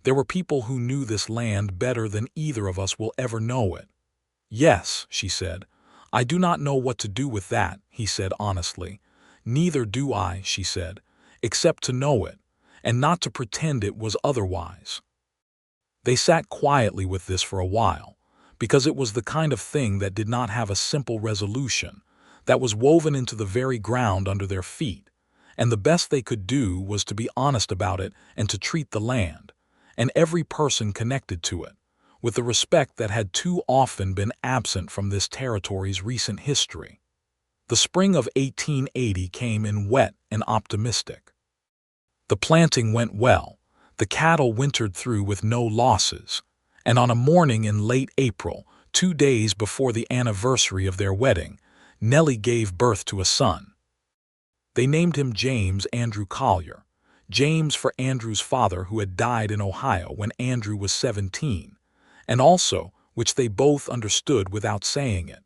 S1: There were people who knew this land better than either of us will ever know it. Yes, she said. I do not know what to do with that, he said honestly. Neither do I, she said, except to know it, and not to pretend it was otherwise. They sat quietly with this for a while, because it was the kind of thing that did not have a simple resolution, that was woven into the very ground under their feet, and the best they could do was to be honest about it and to treat the land, and every person connected to it, with the respect that had too often been absent from this territory's recent history. The spring of 1880 came in wet and optimistic. The planting went well, the cattle wintered through with no losses, and on a morning in late April, 2 days before the anniversary of their wedding, Nellie gave birth to a son. They named him James Andrew Collier, James for Andrew's father who had died in Ohio when Andrew was 17, and also, which they both understood without saying it,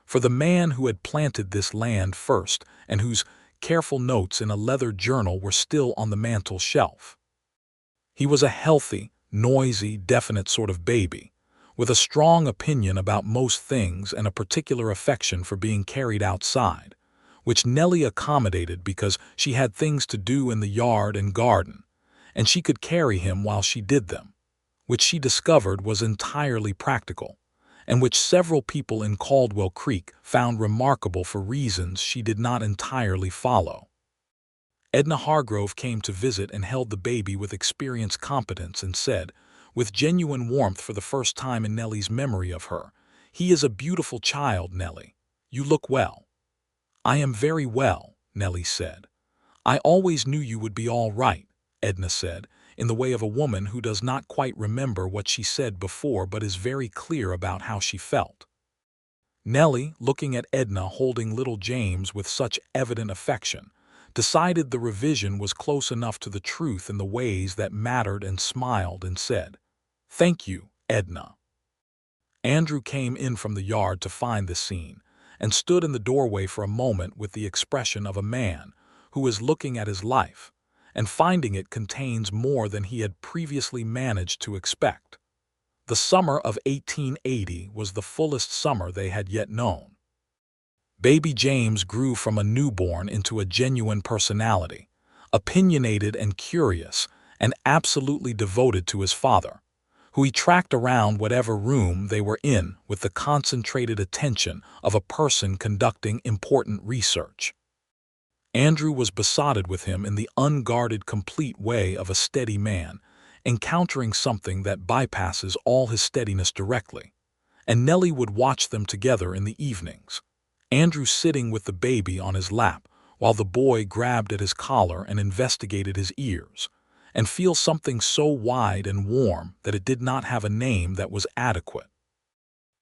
S1: for the man who had planted this land first and whose careful notes in a leather journal were still on the mantel shelf. He was a healthy, noisy, definite sort of baby, with a strong opinion about most things and a particular affection for being carried outside, which Nellie accommodated because she had things to do in the yard and garden, and she could carry him while she did them, which she discovered was entirely practical, and which several people in Caldwell Creek found remarkable for reasons she did not entirely follow. Edna Hargrove came to visit and held the baby with experienced competence and said, with genuine warmth for the first time in Nellie's memory of her, "He is a beautiful child, Nellie. You look well." "I am very well," Nellie said. "I always knew you would be all right," Edna said, in the way of a woman who does not quite remember what she said before but is very clear about how she felt. Nellie, looking at Edna holding little James with such evident affection, decided the revision was close enough to the truth in the ways that mattered and smiled and said, "Thank you, Edna." Andrew came in from the yard to find the scene, and stood in the doorway for a moment with the expression of a man who is looking at his life, and finding it contains more than he had previously managed to expect. The summer of 1880 was the fullest summer they had yet known. Baby James grew from a newborn into a genuine personality, opinionated and curious, and absolutely devoted to his father, who he tracked around whatever room they were in with the concentrated attention of a person conducting important research. Andrew was besotted with him in the unguarded, complete way of a steady man, encountering something that bypasses all his steadiness directly, and Nellie would watch them together in the evenings. Andrew sitting with the baby on his lap, while the boy grabbed at his collar and investigated his ears, and feel something so wide and warm that it did not have a name that was adequate.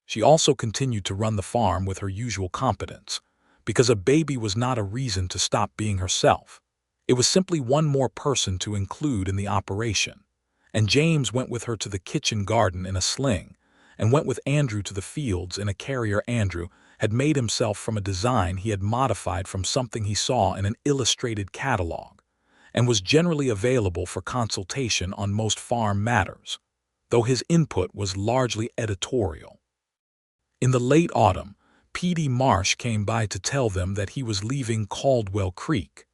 S1: She also continued to run the farm with her usual competence, because a baby was not a reason to stop being herself. It was simply one more person to include in the operation, and James went with her to the kitchen garden in a sling, and went with Andrew to the fields in a carrier Andrew had made himself from a design he had modified from something he saw in an illustrated catalog, and was generally available for consultation on most farm matters, though his input was largely editorial. In the late autumn, Petey Marsh came by to tell them that he was leaving Caldwell Creek.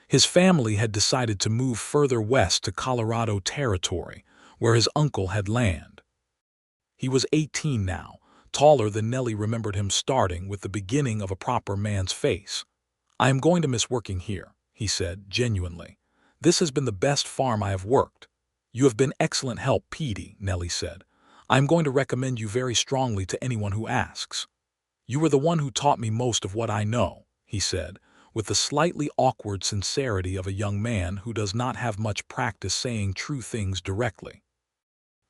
S1: His family had decided to move further west to Colorado Territory, where his uncle had land. He was 18 now, taller than Nellie remembered him starting with the beginning of a proper man's face. "I am going to miss working here," he said, genuinely. "This has been the best farm I have worked." "You have been excellent help, Petey," Nellie said. "I am going to recommend you very strongly to anyone who asks." "You were the one who taught me most of what I know," he said, with the slightly awkward sincerity of a young man who does not have much practice saying true things directly.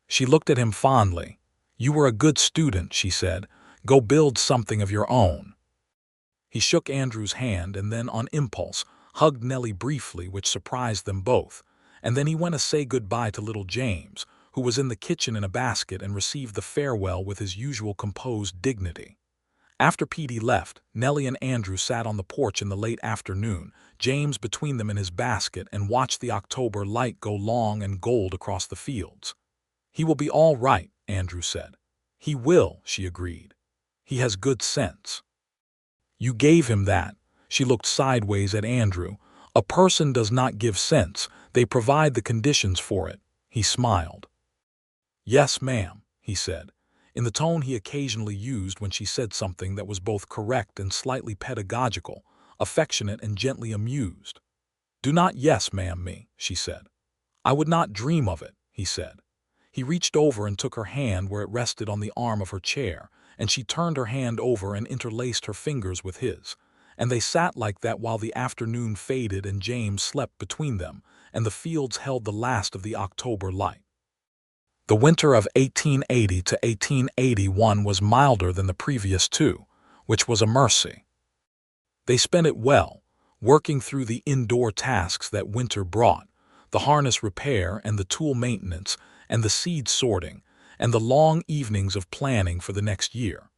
S1: She looked at him fondly. "You were a good student," she said. "Go build something of your own." He shook Andrew's hand and then, on impulse, hugged Nellie briefly, which surprised them both, and then he went to say goodbye to little James, who was in the kitchen in a basket, and received the farewell with his usual composed dignity. After Petey left, Nellie and Andrew sat on the porch in the late afternoon, James between them in his basket, and watched the October light go long and gold across the fields. "He will be all right," Andrew said. "He will," she agreed. "He has good sense." "You gave him that." She looked sideways at Andrew. "A person does not give sense, they provide the conditions for it." He smiled. "Yes, ma'am," he said, in the tone he occasionally used when she said something that was both correct and slightly pedagogical, affectionate and gently amused. "Do not yes, ma'am, me," she said. "I would not dream of it," he said. He reached over and took her hand where it rested on the arm of her chair, and she turned her hand over and interlaced her fingers with his, and they sat like that while the afternoon faded and James slept between them, and the fields held the last of the October light. The winter of 1880 to 1881 was milder than the previous two, which was a mercy. They spent it well, working through the indoor tasks that winter brought, the harness repair and the tool maintenance and the seed sorting, and the long evenings of planning for the next year.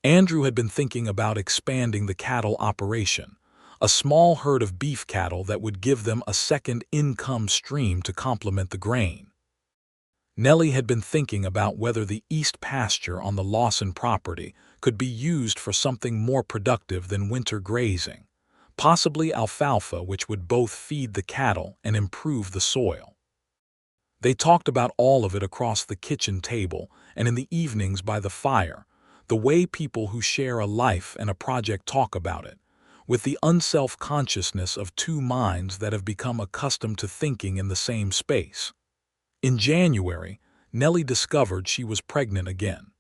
S1: Andrew had been thinking about expanding the cattle operation, a small herd of beef cattle that would give them a second income stream to complement the grain. Nellie had been thinking about whether the east pasture on the Lawson property could be used for something more productive than winter grazing, possibly alfalfa, which would both feed the cattle and improve the soil. They talked about all of it across the kitchen table and in the evenings by the fire, the way people who share a life and a project talk about it, with the unself-consciousness of two minds that have become accustomed to thinking in the same space. In January, Nellie discovered she was pregnant again.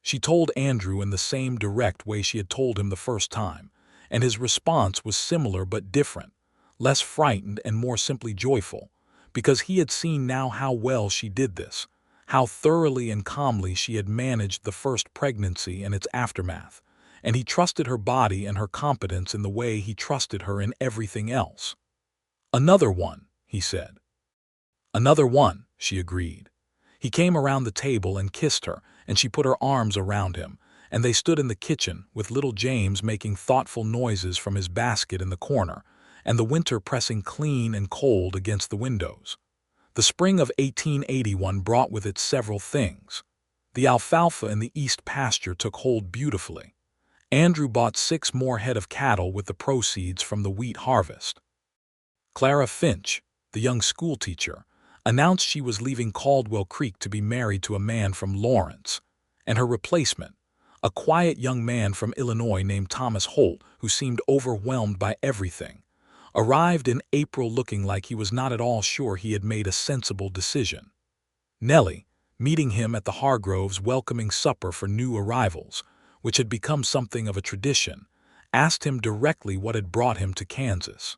S1: She told Andrew in the same direct way she had told him the first time, and his response was similar but different, less frightened and more simply joyful, because he had seen now how well she did this, how thoroughly and calmly she had managed the first pregnancy and its aftermath, and he trusted her body and her competence in the way he trusted her in everything else. "Another one," he said. "Another one," she agreed. He came around the table and kissed her, and she put her arms around him, and they stood in the kitchen with little James making thoughtful noises from his basket in the corner, and the winter pressing clean and cold against the windows. The spring of 1881 brought with it several things. The alfalfa in the east pasture took hold beautifully. Andrew bought 6 more head of cattle with the proceeds from the wheat harvest. Clara Finch, the young schoolteacher, announced she was leaving Caldwell Creek to be married to a man from Lawrence, and her replacement, a quiet young man from Illinois named Thomas Holt, who seemed overwhelmed by everything, arrived in April looking like he was not at all sure he had made a sensible decision. Nellie, meeting him at the Hargroves' welcoming supper for new arrivals, which had become something of a tradition, asked him directly what had brought him to Kansas.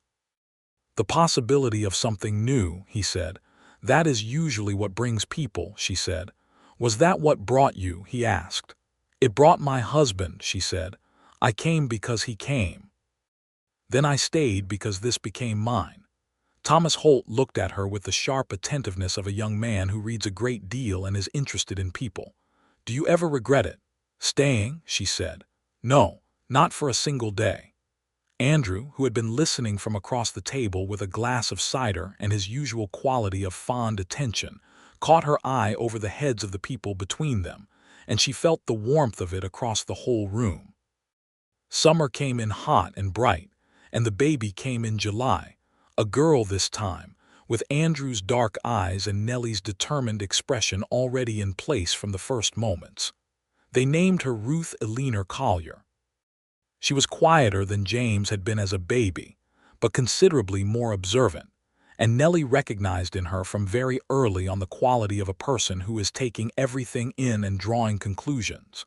S1: "The possibility of something new," he said. "That is usually what brings people," she said. "Was that what brought you?" he asked. "It brought my husband," she said. "I came because he came. Then I stayed because this became mine." Thomas Holt looked at her with the sharp attentiveness of a young man who reads a great deal and is interested in people. "Do you ever regret it?" "Staying?" she said. "No, not for a single day." Andrew, who had been listening from across the table with a glass of cider and his usual quality of fond attention, caught her eye over the heads of the people between them, and she felt the warmth of it across the whole room. Summer came in hot and bright, and the baby came in July, a girl this time, with Andrew's dark eyes and Nellie's determined expression already in place from the first moments. They named her Ruth Eleanor Collier. She was quieter than James had been as a baby, but considerably more observant, and Nellie recognized in her from very early on the quality of a person who is taking everything in and drawing conclusions.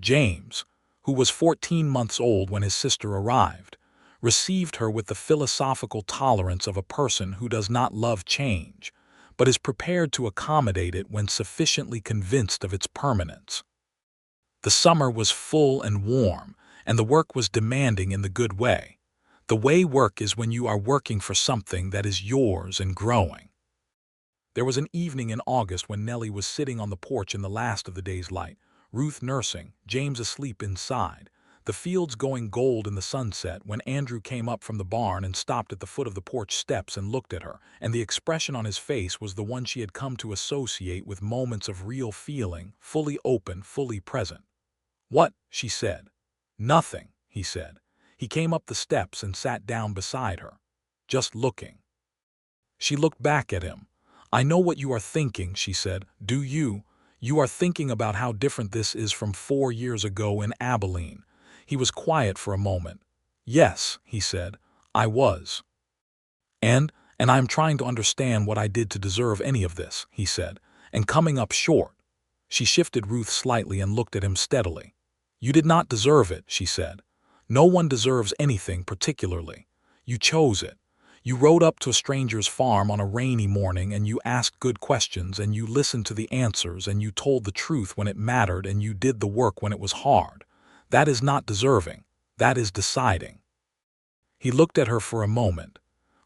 S1: James, who was 14 months old when his sister arrived, received her with the philosophical tolerance of a person who does not love change, but is prepared to accommodate it when sufficiently convinced of its permanence. The summer was full and warm, and the work was demanding in the good way. The way work is when you are working for something that is yours and growing. There was an evening in August when Nellie was sitting on the porch in the last of the day's light, Ruth nursing, James asleep inside, the fields going gold in the sunset, when Andrew came up from the barn and stopped at the foot of the porch steps and looked at her, and the expression on his face was the one she had come to associate with moments of real feeling, fully open, fully present. "What?" she said. "Nothing," he said. He came up the steps and sat down beside her. "Just looking." She looked back at him. "I know what you are thinking," she said. "Do you? You are thinking about how different this is from 4 years ago in Abilene." He was quiet for a moment. "Yes," he said, "I was. And I'm trying to understand what I did to deserve any of this," he said, "and coming up short." She shifted Ruth slightly and looked at him steadily. "You did not deserve it," she said. "No one deserves anything particularly. You chose it. You rode up to a stranger's farm on a rainy morning, and you asked good questions, and you listened to the answers, and you told the truth when it mattered, and you did the work when it was hard. That is not deserving. That is deciding." He looked at her for a moment.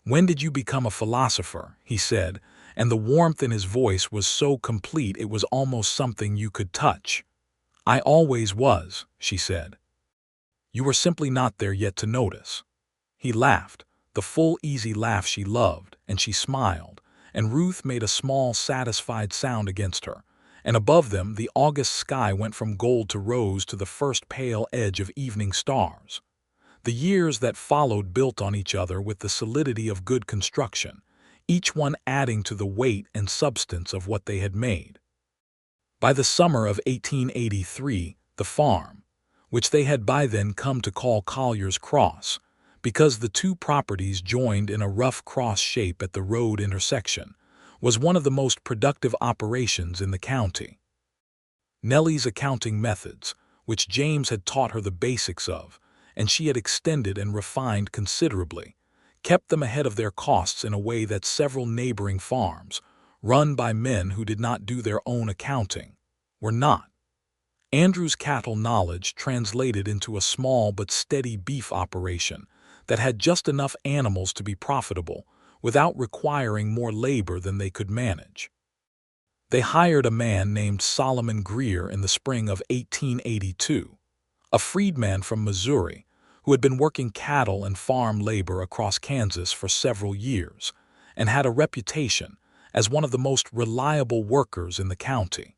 S1: "When did you become a philosopher?" he said, and the warmth in his voice was so complete it was almost something you could touch. "I always was," she said. "You were simply not there yet to notice." He laughed, the full, easy laugh she loved, and she smiled, and Ruth made a small, satisfied sound against her, and above them the August sky went from gold to rose to the first pale edge of evening stars. The years that followed built on each other with the solidity of good construction, each one adding to the weight and substance of what they had made. By the summer of 1883, the farm, which they had by then come to call Collier's Cross, because the two properties joined in a rough cross shape at the road intersection, was one of the most productive operations in the county. Nellie's accounting methods, which James had taught her the basics of, and she had extended and refined considerably, kept them ahead of their costs in a way that several neighboring farms, run by men who did not do their own accounting, were not. Andrew's cattle knowledge translated into a small but steady beef operation that had just enough animals to be profitable without requiring more labor than they could manage. They hired a man named Solomon Greer in the spring of 1882, a freedman from Missouri who had been working cattle and farm labor across Kansas for several years and had a reputation as one of the most reliable workers in the county.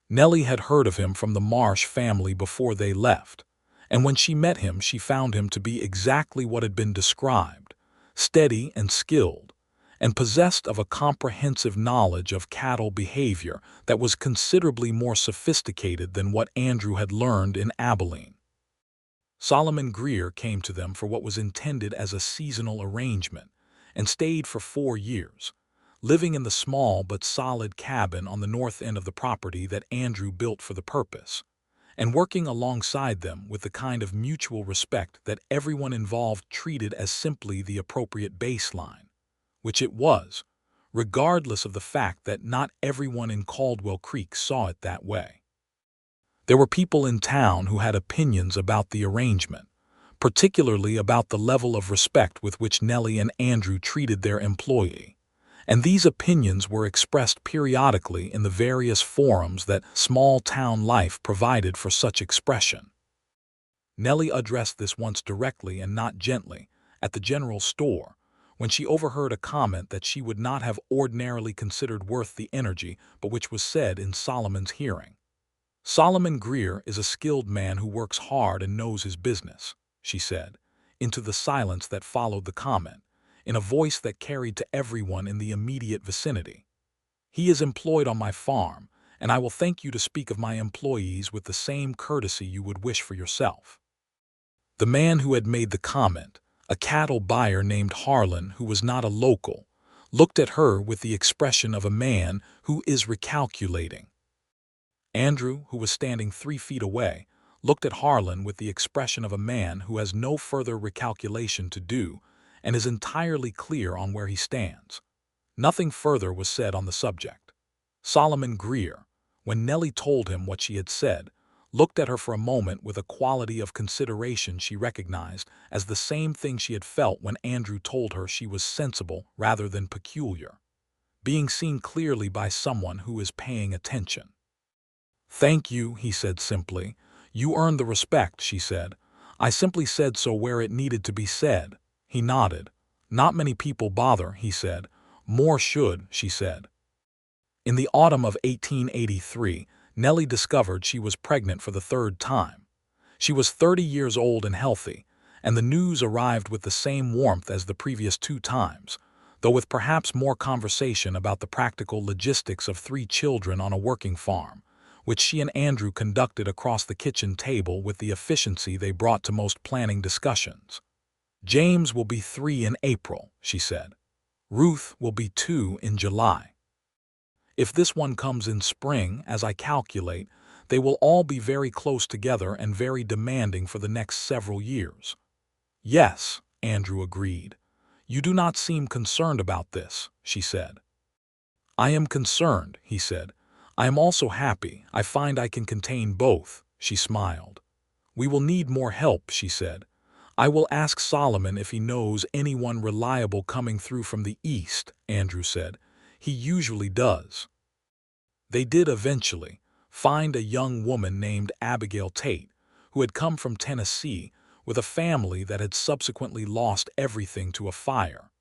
S1: Nellie had heard of him from the Marsh family before they left, and when she met him she found him to be exactly what had been described, steady and skilled, and possessed of a comprehensive knowledge of cattle behavior that was considerably more sophisticated than what Andrew had learned in Abilene. Solomon Greer came to them for what was intended as a seasonal arrangement and stayed for 4 years, living in the small but solid cabin on the north end of the property that Andrew built for the purpose, and working alongside them with the kind of mutual respect that everyone involved treated as simply the appropriate baseline, which it was, regardless of the fact that not everyone in Caldwell Creek saw it that way. There were people in town who had opinions about the arrangement, particularly about the level of respect with which Nellie and Andrew treated their employee, and these opinions were expressed periodically in the various forums that small-town life provided for such expression. Nellie addressed this once directly and not gently, at the general store, when she overheard a comment that she would not have ordinarily considered worth the energy, but which was said in Solomon's hearing. "Solomon Greer is a skilled man who works hard and knows his business," she said, into the silence that followed the comment, in a voice that carried to everyone in the immediate vicinity. "He is employed on my farm, and I will thank you to speak of my employees with the same courtesy you would wish for yourself." The man who had made the comment, a cattle buyer named Harlan who was not a local, looked at her with the expression of a man who is recalculating. Andrew, who was standing 3 feet away, looked at Harlan with the expression of a man who has no further recalculation to do and is entirely clear on where he stands. Nothing further was said on the subject. Solomon Greer, when Nellie told him what she had said, looked at her for a moment with a quality of consideration she recognized as the same thing she had felt when Andrew told her she was sensible rather than peculiar, being seen clearly by someone who is paying attention. "Thank you," he said simply. "You earned the respect," she said. "I simply said so where it needed to be said." He nodded. "Not many people bother," he said. "More should," she said. In the autumn of 1883, Nellie discovered she was pregnant for the 3rd time. She was 30 years old and healthy, and the news arrived with the same warmth as the previous 2 times, though with perhaps more conversation about the practical logistics of 3 children on a working farm, which she and Andrew conducted across the kitchen table with the efficiency they brought to most planning discussions. "James will be 3 in April," she said. "Ruth will be 2 in July. If this one comes in spring, as I calculate, they will all be very close together and very demanding for the next several years." "Yes," Andrew agreed. "You do not seem concerned about this," she said. "I am concerned," he said. "I am also happy. I find I can contain both," she smiled. "We will need more help," she said. "I will ask Solomon if he knows anyone reliable coming through from the east," Andrew said. "He usually does." They did eventually find a young woman named Abigail Tate, who had come from Tennessee with a family that had subsequently lost everything to a fire,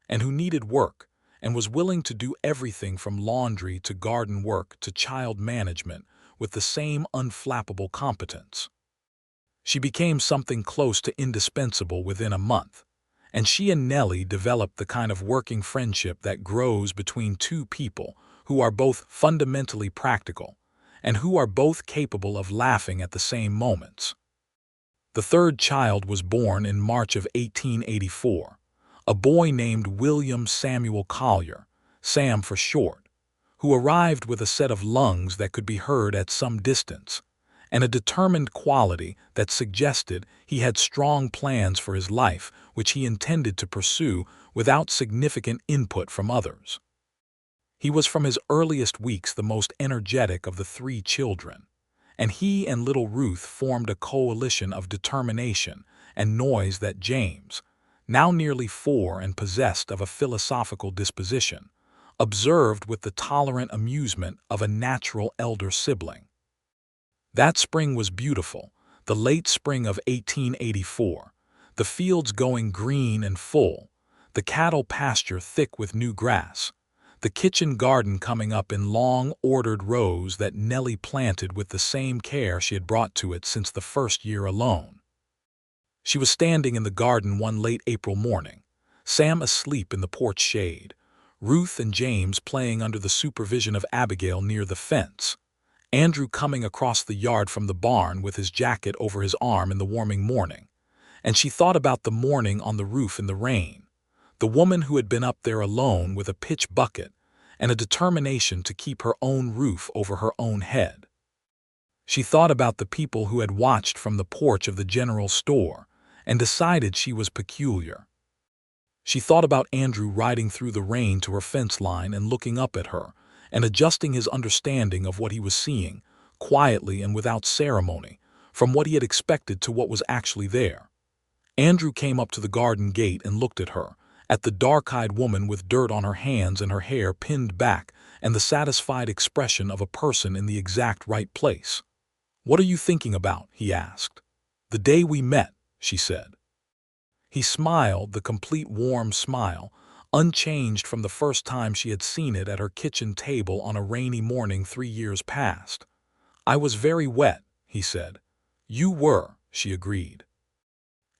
S1: and who needed work, and was willing to do everything from laundry to garden work to child management with the same unflappable competence. She became something close to indispensable within a month, and she and Nellie developed the kind of working friendship that grows between 2 people who are both fundamentally practical and who are both capable of laughing at the same moments. The 3rd child was born in March of 1884, a boy named William Samuel Collier, Sam for short, who arrived with a set of lungs that could be heard at some distance, and a determined quality that suggested he had strong plans for his life which he intended to pursue without significant input from others. He was from his earliest weeks the most energetic of the 3 children, and he and little Ruth formed a coalition of determination and noise that James, now nearly 4 and possessed of a philosophical disposition, observed with the tolerant amusement of a natural elder sibling. That spring was beautiful, the late spring of 1884, the fields going green and full, the cattle pasture thick with new grass, the kitchen garden coming up in long, ordered rows that Nellie planted with the same care she had brought to it since the 1st year alone. She was standing in the garden one late April morning, Sam asleep in the porch shade, Ruth and James playing under the supervision of Abigail near the fence, Andrew coming across the yard from the barn with his jacket over his arm in the warming morning, and she thought about the morning on the roof in the rain, the woman who had been up there alone with a pitch bucket and a determination to keep her own roof over her own head. She thought about the people who had watched from the porch of the general store and decided she was peculiar. She thought about Andrew riding through the rain to her fence line and looking up at her and adjusting his understanding of what he was seeing, quietly and without ceremony, from what he had expected to what was actually there. Andrew came up to the garden gate and looked at her, at the dark-eyed woman with dirt on her hands and her hair pinned back and the satisfied expression of a person in the exact right place. "What are you thinking about?" he asked. "The day we met," she said. He smiled, the complete warm smile, unchanged from the first time she had seen it at her kitchen table on a rainy morning 3 years past. "I was very wet," he said. "You were," she agreed.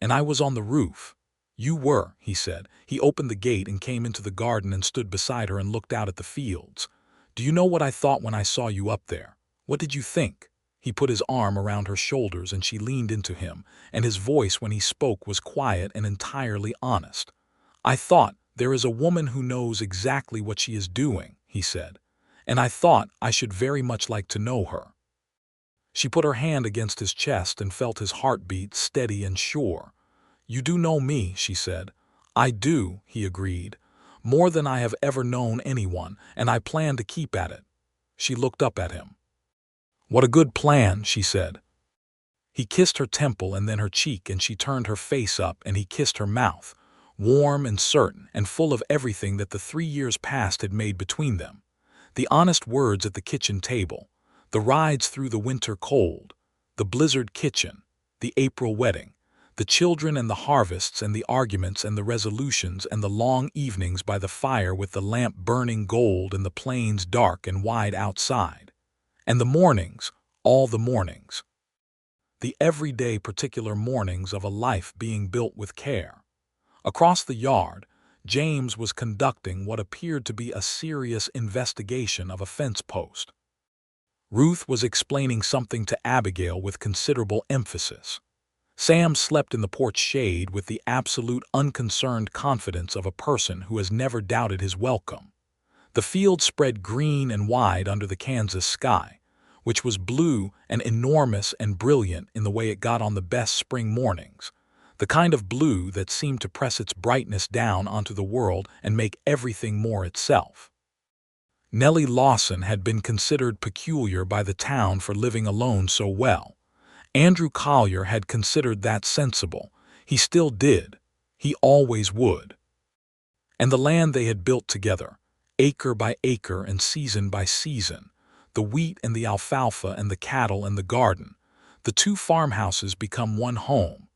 S1: "And I was on the roof." "You were," he said. He opened the gate and came into the garden and stood beside her and looked out at the fields. "Do you know what I thought when I saw you up there?" "What did you think?" He put his arm around her shoulders and she leaned into him, and his voice when he spoke was quiet and entirely honest. "I thought, there is a woman who knows exactly what she is doing," he said, "and I thought I should very much like to know her." She put her hand against his chest and felt his heartbeat steady and sure. "You do know me," she said. "I do," he agreed, "more than I have ever known anyone, and I plan to keep at it." She looked up at him. "What a good plan," she said. He kissed her temple and then her cheek, and she turned her face up and he kissed her mouth, warm and certain and full of everything that the 3 years past had made between them. The honest words at the kitchen table, the rides through the winter cold, the blizzard kitchen, the April wedding, the children and the harvests and the arguments and the resolutions and the long evenings by the fire with the lamp burning gold and the plains dark and wide outside. And the mornings, all the mornings. The everyday particular mornings of a life being built with care. Across the yard, James was conducting what appeared to be a serious investigation of a fence post. Ruth was explaining something to Abigail with considerable emphasis. Sam slept in the porch shade with the absolute unconcerned confidence of a person who has never doubted his welcome. The field spread green and wide under the Kansas sky, which was blue and enormous and brilliant in the way it got on the best spring mornings, the kind of blue that seemed to press its brightness down onto the world and make everything more itself. Nellie Lawson had been considered peculiar by the town for living alone so well. Andrew Collier had considered that sensible. He still did. He always would. And the land they had built together, acre by acre and season by season, the wheat and the alfalfa and the cattle and the garden, the two farmhouses become one home,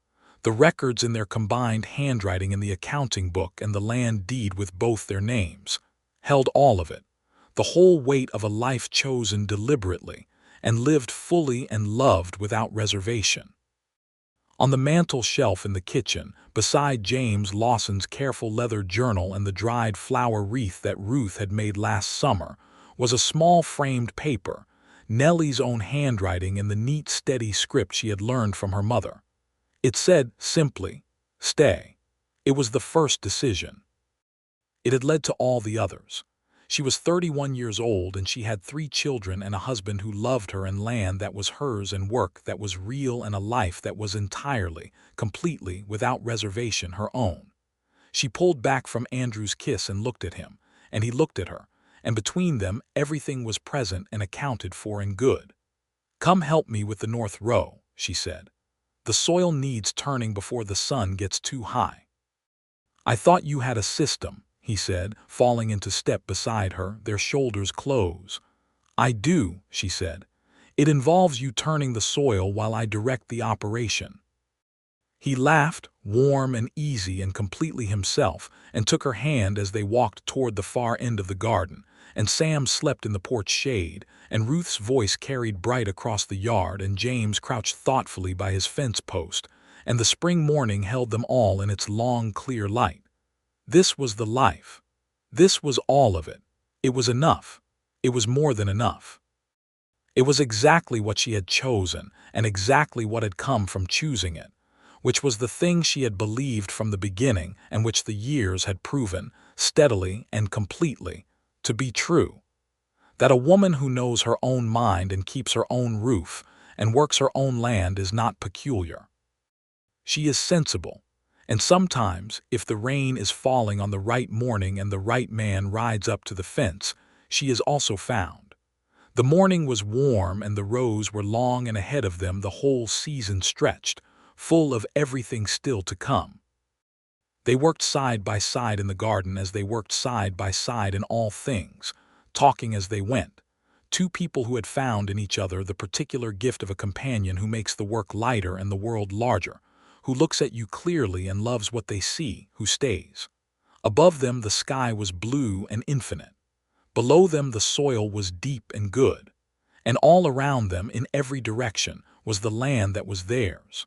S1: the records in their combined handwriting in the accounting book and the land deed with both their names, held all of it, the whole weight of a life chosen deliberately and lived fully and loved without reservation. On the mantel shelf in the kitchen, beside James Lawson's careful leather journal and the dried flower wreath that Ruth had made last summer, was a small framed paper, Nellie's own handwriting in the neat, steady script she had learned from her mother. It said simply, "Stay." It was the first decision. It had led to all the others. She was 31 years old and she had 3 children and a husband who loved her and land that was hers and work that was real and a life that was entirely, completely, without reservation her own. She pulled back from Andrew's kiss and looked at him, and he looked at her, and between them everything was present and accounted for and good. "Come help me with the north row," she said. "The soil needs turning before the sun gets too high." "I thought you had a system," he said, falling into step beside her, their shoulders close. "I do," she said. "It involves you turning the soil while I direct the operation." He laughed, warm and easy and completely himself, and took her hand as they walked toward the far end of the garden, and Sam slept in the porch shade, and Ruth's voice carried bright across the yard, and James crouched thoughtfully by his fence post, and the spring morning held them all in its long, clear light. This was the life. This was all of it. It was enough. It was more than enough. It was exactly what she had chosen, and exactly what had come from choosing it, which was the thing she had believed from the beginning and which the years had proven, steadily and completely, to be true. That a woman who knows her own mind and keeps her own roof, and works her own land is not peculiar. She is sensible, and sometimes, if the rain is falling on the right morning and the right man rides up to the fence, she is also found. The morning was warm and the rows were long, and ahead of them the whole season stretched, full of everything still to come. They worked side by side in the garden as they worked side by side in all things, talking as they went. Two people who had found in each other the particular gift of a companion who makes the work lighter and the world larger, who looks at you clearly and loves what they see, who stays. Above them the sky was blue and infinite. Below them the soil was deep and good. And all around them, in every direction, was the land that was theirs.